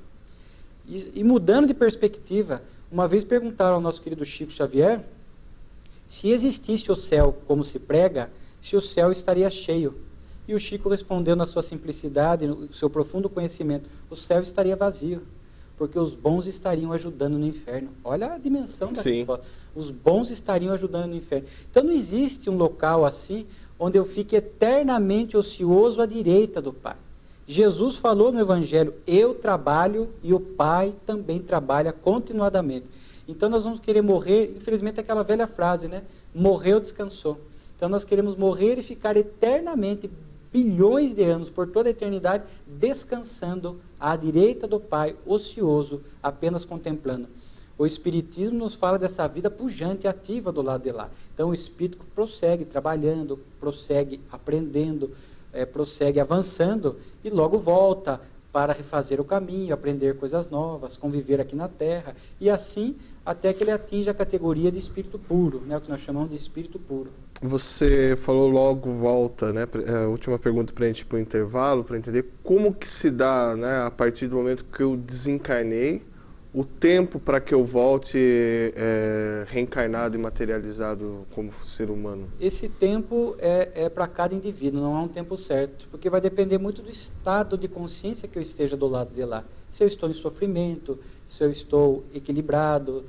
E mudando de perspectiva, uma vez perguntaram ao nosso querido Chico Xavier, se existisse o céu como se prega, se o céu estaria cheio. E o Chico respondeu na sua simplicidade, no seu profundo conhecimento, o céu estaria vazio, porque os bons estariam ajudando no inferno. Olha a dimensão da resposta. Os bons estariam ajudando no inferno. Então não existe um local assim, onde eu fique eternamente ocioso à direita do Pai. Jesus falou no Evangelho, eu trabalho e o Pai também trabalha continuadamente. Então nós vamos querer morrer, infelizmente aquela velha frase, né? Morreu, descansou. Então nós queremos morrer e ficar eternamente, bilhões de anos, por toda a eternidade, descansando à direita do Pai, ocioso, apenas contemplando. O Espiritismo nos fala dessa vida pujante e ativa do lado de lá. Então o Espírito prossegue trabalhando, prossegue aprendendo, prossegue avançando e logo volta para refazer o caminho, aprender coisas novas, conviver aqui na Terra e assim até que ele atinja a categoria de espírito puro, né, o que nós chamamos de espírito puro. Você falou logo volta, né? Última pergunta para a gente ir para o intervalo, para entender como que se dá, né, a partir do momento que eu desencarnei, o tempo para que eu volte reencarnado e materializado como ser humano? Esse tempo é para cada indivíduo, não há um tempo certo, porque vai depender muito do estado de consciência que eu esteja do lado de lá. Se eu estou em sofrimento, se eu estou equilibrado,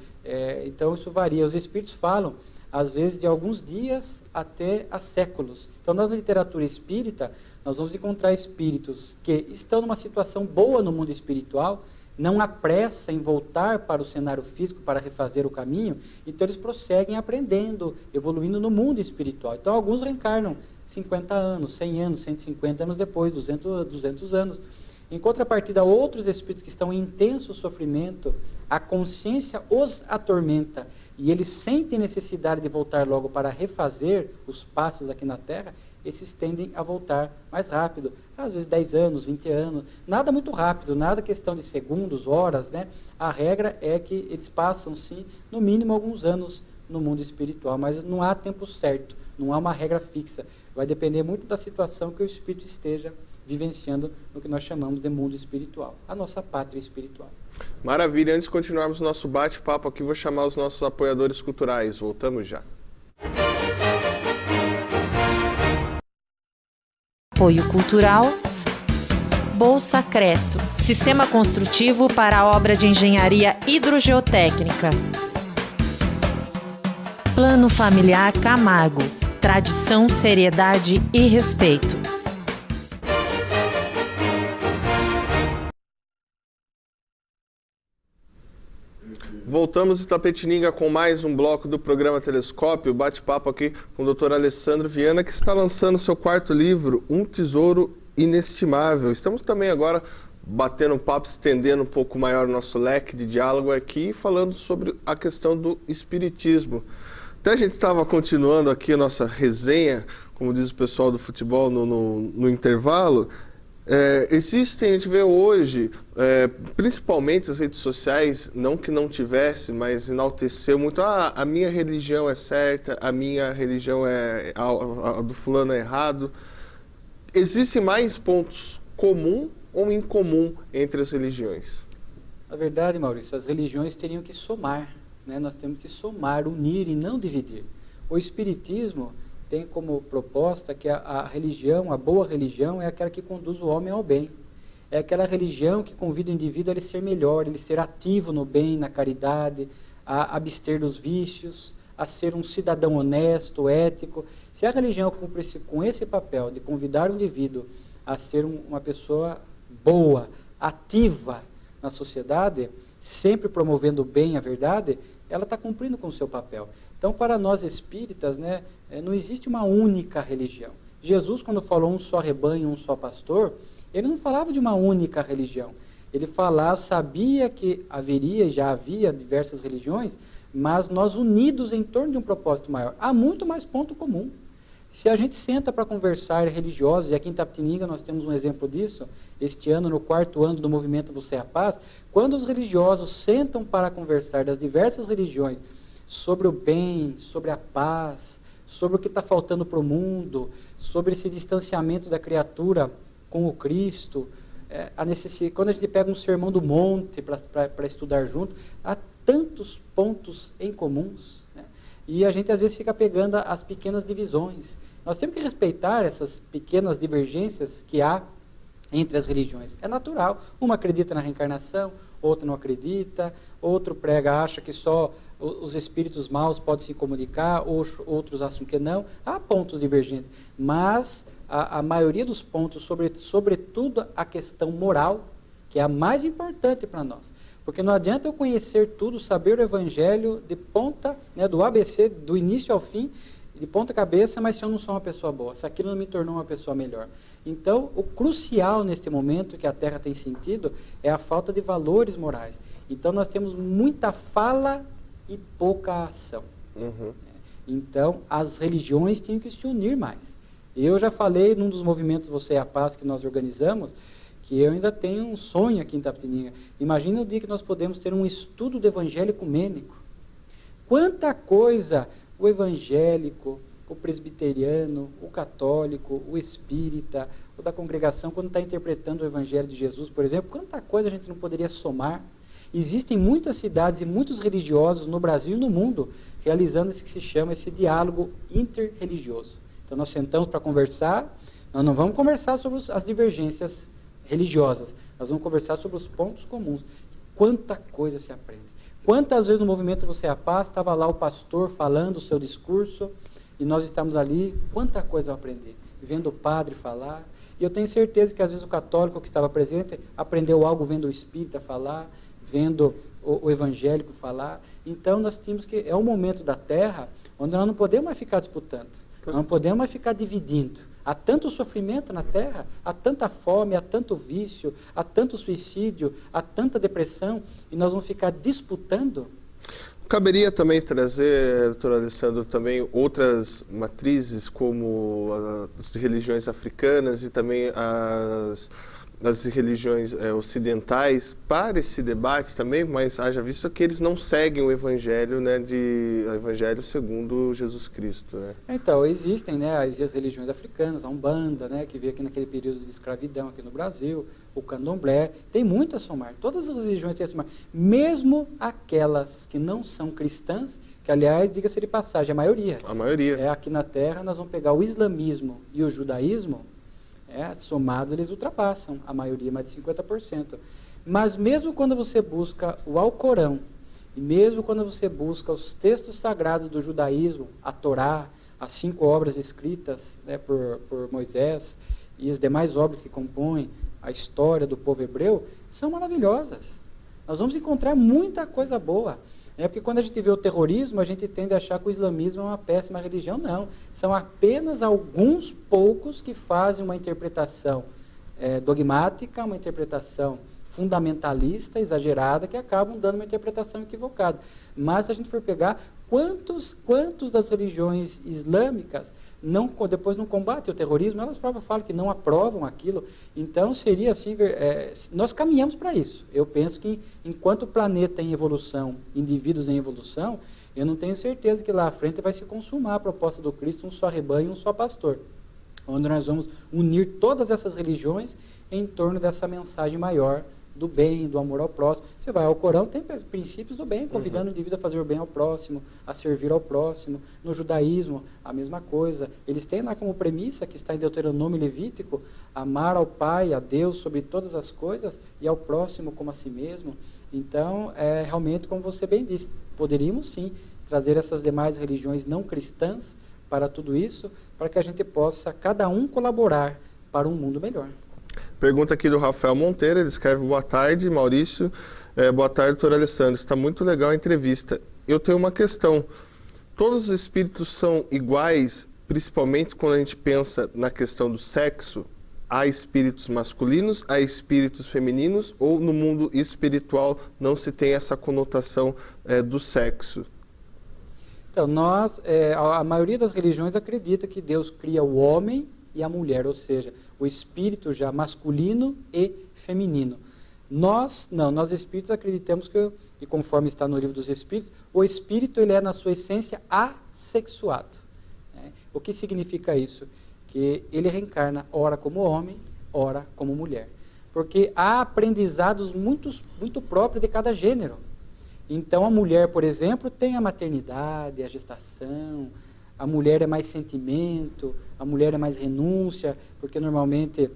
então isso varia. Os espíritos falam, às vezes, de alguns dias até a séculos. Então, na literatura espírita, nós vamos encontrar espíritos que estão numa situação boa no mundo espiritual, não há pressa em voltar para o cenário físico para refazer o caminho, então eles prosseguem aprendendo, evoluindo no mundo espiritual. Então alguns reencarnam 50 anos, 100 anos, 150 anos depois, 200 anos. Em contrapartida, outros espíritos que estão em intenso sofrimento, a consciência os atormenta e eles sentem necessidade de voltar logo para refazer os passos aqui na Terra, esses tendem a voltar mais rápido, às vezes 10 anos, 20 anos, nada muito rápido, nada questão de segundos, horas, né? A regra é que eles passam, sim, no mínimo alguns anos no mundo espiritual, mas não há tempo certo, não há uma regra fixa, vai depender muito da situação que o espírito esteja vivenciando no que nós chamamos de mundo espiritual, a nossa pátria espiritual. Maravilha, antes de continuarmos o nosso bate-papo aqui, vou chamar os nossos apoiadores culturais, voltamos já. Apoio Cultural Bolsacreto, Sistema Construtivo para a Obra de Engenharia Hidrogeotécnica. Plano Familiar Camargo, tradição, seriedade e respeito. Voltamos em Itapetininga com mais um bloco do programa Telescópio, bate-papo aqui com o Dr. Alessandro Viana, que está lançando seu quarto livro, Um Tesouro Inestimável. Estamos também agora batendo um papo, estendendo um pouco maior o nosso leque de diálogo aqui, falando sobre a questão do espiritismo. Até a gente estava continuando aqui a nossa resenha, como diz o pessoal do futebol no intervalo. Existem, a gente vê hoje, principalmente as redes sociais, não que não tivesse, mas enalteceu muito, a minha religião é certa, a minha religião a do fulano é errado. Existem mais pontos comum ou incomum entre as religiões? Na verdade, Maurício, as religiões teriam que somar, né? Nós temos que somar, unir e não dividir. O Espiritismo tem como proposta que a religião, a boa religião, é aquela que conduz o homem ao bem. É aquela religião que convida o indivíduo a ele ser melhor, ele ser ativo no bem, na caridade, a abster dos vícios, a ser um cidadão honesto, ético. Se a religião cumpre com esse papel de convidar o indivíduo a ser uma pessoa boa, ativa na sociedade, sempre promovendo o bem, a verdade, ela está cumprindo com o seu papel. Então, para nós espíritas, né, não existe uma única religião. Jesus, quando falou um só rebanho, um só pastor, ele não falava de uma única religião. Ele sabia que já havia diversas religiões, mas nós unidos em torno de um propósito maior. Há muito mais ponto comum. Se a gente senta para conversar religiosos, e aqui em Itapetininga nós temos um exemplo disso, este ano, no 4º ano do movimento Você é a Paz, quando os religiosos sentam para conversar das diversas religiões sobre o bem, sobre a paz, sobre o que está faltando para o mundo, sobre esse distanciamento da criatura com o Cristo, quando a gente pega um sermão do monte para estudar junto, há tantos pontos em comuns, né? E a gente às vezes fica pegando as pequenas divisões. Nós temos que respeitar essas pequenas divergências que há entre as religiões. É natural. Uma acredita na reencarnação, outra não acredita, outro acha que só os espíritos maus podem se comunicar, outros acham que não. Há pontos divergentes, mas a maioria dos pontos, sobretudo a questão moral, que é a mais importante para nós. Porque não adianta eu conhecer tudo, saber o Evangelho de ponta, né, do ABC, do início ao fim, de ponta cabeça, mas se eu não sou uma pessoa boa, se aquilo não me tornou uma pessoa melhor. Então, o crucial neste momento que a Terra tem sentido é a falta de valores morais. Então, nós temos muita fala e pouca ação. Uhum. Então, as religiões têm que se unir mais. Eu já falei num dos movimentos Você é a Paz que nós organizamos, que eu ainda tenho um sonho aqui em Itapetininga. Imagina o dia que nós podemos ter um estudo do Evangelho ecumênico. Quanta coisa o evangélico, o presbiteriano, o católico, o espírita, o da congregação, quando está interpretando o Evangelho de Jesus, por exemplo, quanta coisa a gente não poderia somar. Existem muitas cidades e muitos religiosos no Brasil e no mundo realizando esse que se chama esse diálogo interreligioso. Então nós sentamos para conversar, nós não vamos conversar sobre as divergências religiosas, nós vamos conversar sobre os pontos comuns. Quanta coisa se aprende. Quantas vezes no movimento Você é a Paz estava lá o pastor falando o seu discurso e nós estamos ali, quanta coisa eu aprendi, vendo o padre falar. E eu tenho certeza que às vezes o católico que estava presente aprendeu algo vendo o espírita falar, vendo o evangélico falar. Então nós temos que, é um momento da Terra onde nós não podemos mais ficar disputando. Nós não podemos mais ficar dividindo. Há tanto sofrimento na Terra, há tanta fome, há tanto vício, há tanto suicídio, há tanta depressão, e nós vamos ficar disputando. Caberia também trazer, doutor Alessandro, também outras matrizes, como as religiões africanas e também as religiões ocidentais, para esse debate também, mas haja visto que eles não seguem o Evangelho, né, o Evangelho segundo Jesus Cristo. Né? Então, existem, né, as religiões africanas, a Umbanda, né, que veio aqui naquele período de escravidão aqui no Brasil, o Candomblé, tem muito a somar, todas as religiões têm a somar, mesmo aquelas que não são cristãs, que aliás, diga-se de passagem, a maioria. A maioria. Aqui na Terra nós vamos pegar o islamismo e o judaísmo, somados eles ultrapassam a maioria, mais de 50%. Mas mesmo quando você busca o Alcorão, e mesmo quando você busca os textos sagrados do judaísmo, a Torá, as 5 obras escritas, né, por Moisés, e as demais obras que compõem a história do povo hebreu, são maravilhosas. Nós vamos encontrar muita coisa boa. Porque quando a gente vê o terrorismo, a gente tende a achar que o islamismo é uma péssima religião. Não, são apenas alguns poucos que fazem uma interpretação dogmática, uma interpretação fundamentalista, exagerada, que acabam dando uma interpretação equivocada. Mas se a gente for pegar, quantos das religiões islâmicas depois não combatem o terrorismo, elas próprias falam que não aprovam aquilo. Então seria assim, nós caminhamos para isso. Eu penso que enquanto o planeta em evolução, indivíduos em evolução, eu não tenho certeza que lá à frente vai se consumar a proposta do Cristo, um só rebanho, um só pastor, onde nós vamos unir todas essas religiões em torno dessa mensagem maior do bem, do amor ao próximo. Você vai ao Corão, tem princípios do bem, convidando o indivíduo a fazer o bem ao próximo, a servir ao próximo. No judaísmo, a mesma coisa. Eles têm lá como premissa, que está em Deuteronômio Levítico, amar ao Pai, a Deus, sobre todas as coisas, e ao próximo como a si mesmo. Então, realmente, como você bem disse, poderíamos sim trazer essas demais religiões não cristãs para tudo isso, para que a gente possa, cada um, colaborar para um mundo melhor. Pergunta aqui do Rafael Monteiro, ele escreve: boa tarde, Maurício. Boa tarde, doutor Alessandro. Está muito legal a entrevista. Eu tenho uma questão. Todos os espíritos são iguais, principalmente quando a gente pensa na questão do sexo? Há espíritos masculinos, há espíritos femininos, ou no mundo espiritual não se tem essa conotação do sexo? Então, a maioria das religiões acredita que Deus cria o homem e a mulher, ou seja, o espírito já masculino e feminino. Nós espíritos acreditamos que, e conforme está no livro dos Espíritos, o espírito ele é na sua essência assexuado. Né? O que significa isso? Que ele reencarna ora como homem, ora como mulher. Porque há aprendizados muito próprios de cada gênero. Então a mulher, por exemplo, tem a maternidade, a gestação. A mulher é mais sentimento, a mulher é mais renúncia, porque normalmente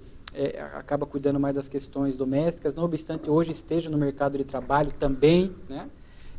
acaba cuidando mais das questões domésticas, não obstante hoje esteja no mercado de trabalho também, né?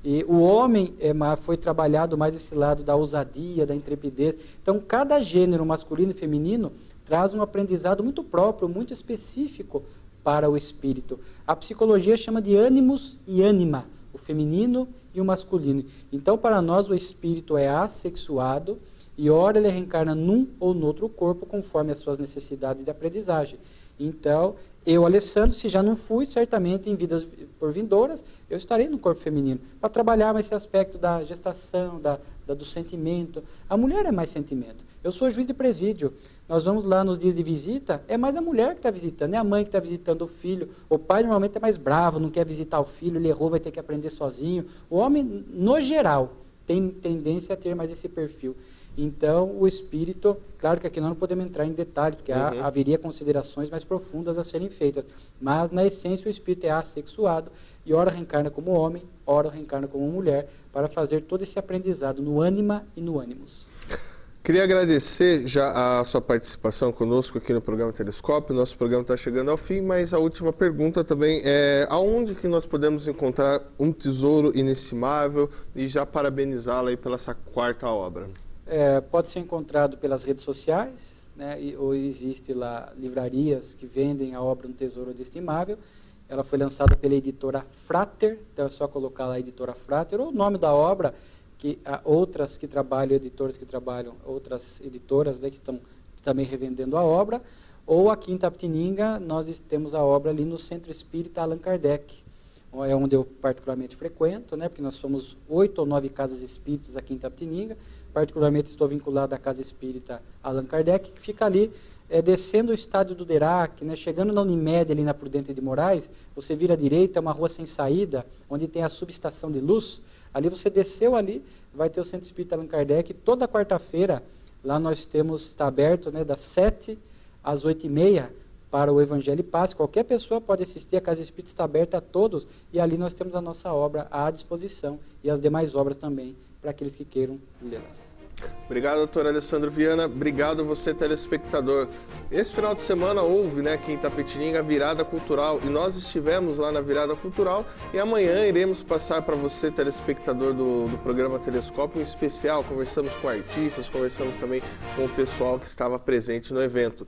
E o homem foi trabalhado mais esse lado da ousadia, da intrepidez. Então, cada gênero masculino e feminino traz um aprendizado muito próprio, muito específico para o espírito. A psicologia chama de ânimos e ânima, o feminino e o masculino. Então, para nós, o espírito é assexuado e, ora, ele reencarna num ou no outro corpo, conforme as suas necessidades de aprendizagem. Então, eu, Alessandro, se já não fui, certamente em vidas por vindouras, eu estarei no corpo feminino, para trabalhar mais esse aspecto da gestação, do sentimento. A mulher é mais sentimento. Eu sou juiz de presídio. Nós vamos lá nos dias de visita, é mais a mulher que está visitando, é a mãe que está visitando o filho. O pai normalmente é mais bravo, não quer visitar o filho, ele errou, vai ter que aprender sozinho. O homem, no geral, tem tendência a ter mais esse perfil. Então, o espírito, claro que aqui nós não podemos entrar em detalhe, porque haveria considerações mais profundas a serem feitas, mas na essência o espírito é assexuado e ora reencarna como homem, ora reencarna como mulher, para fazer todo esse aprendizado no ânima e no ânimos. Queria agradecer já a sua participação conosco aqui no programa Telescópio. Nosso programa está chegando ao fim, mas a última pergunta também é: aonde que nós podemos encontrar um tesouro inestimável, e já parabenizá-la aí pela essa 4ª obra? Pode ser encontrado pelas redes sociais, né, ou existe lá livrarias que vendem a obra Um Tesouro Inestimável. Ela foi lançada pela editora Frater, então é só colocar lá a editora Frater, ou o nome da obra, que outras que trabalham, editores que trabalham, outras editoras, né, que estão também revendendo a obra, ou aqui em Itapetininga nós temos a obra ali no Centro Espírita Allan Kardec, é onde eu particularmente frequento, né, porque nós somos 8 ou 9 casas espíritas aqui em Itapetininga, particularmente estou vinculado à Casa Espírita Allan Kardec, que fica ali, descendo o estádio do Derac, né, chegando na Unimed, ali na Prudente de Moraes, você vira à direita, é uma rua sem saída, onde tem a subestação de luz, ali você desceu ali, vai ter o Centro Espírita Allan Kardec, toda quarta-feira, lá nós temos, está aberto, né, das 7 às 8h30, para o Evangelho e Paz. Qualquer pessoa pode assistir, a Casa Espírita está aberta a todos, e ali nós temos a nossa obra à disposição, e as demais obras também, para aqueles que queiram lê-las. Obrigado, doutor Alessandro Viana. Obrigado você, telespectador. Esse final de semana houve, né, aqui em Itapetininga, a Virada Cultural, e nós estivemos lá na Virada Cultural, e amanhã iremos passar para você, telespectador do programa Telescópio, um especial. Conversamos com artistas, conversamos também com o pessoal que estava presente no evento.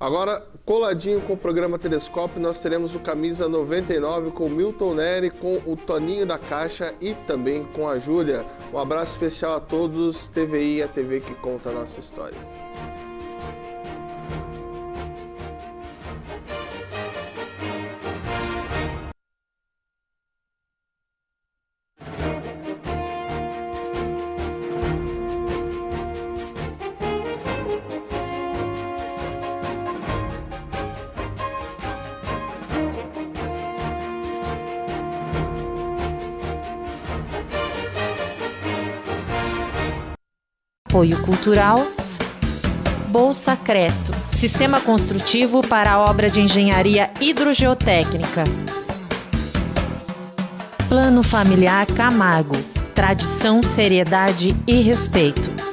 Agora, coladinho com o programa Telescópio, nós teremos o Camisa 99 com o Milton Neri, com o Toninho da Caixa e também com a Júlia. Um abraço especial a todos, TVI, a TV que conta a nossa história. Apoio Cultural, Bolsacreto, Sistema Construtivo para a Obra de Engenharia Hidrogeotécnica. Plano Familiar Camargo, tradição, seriedade e respeito.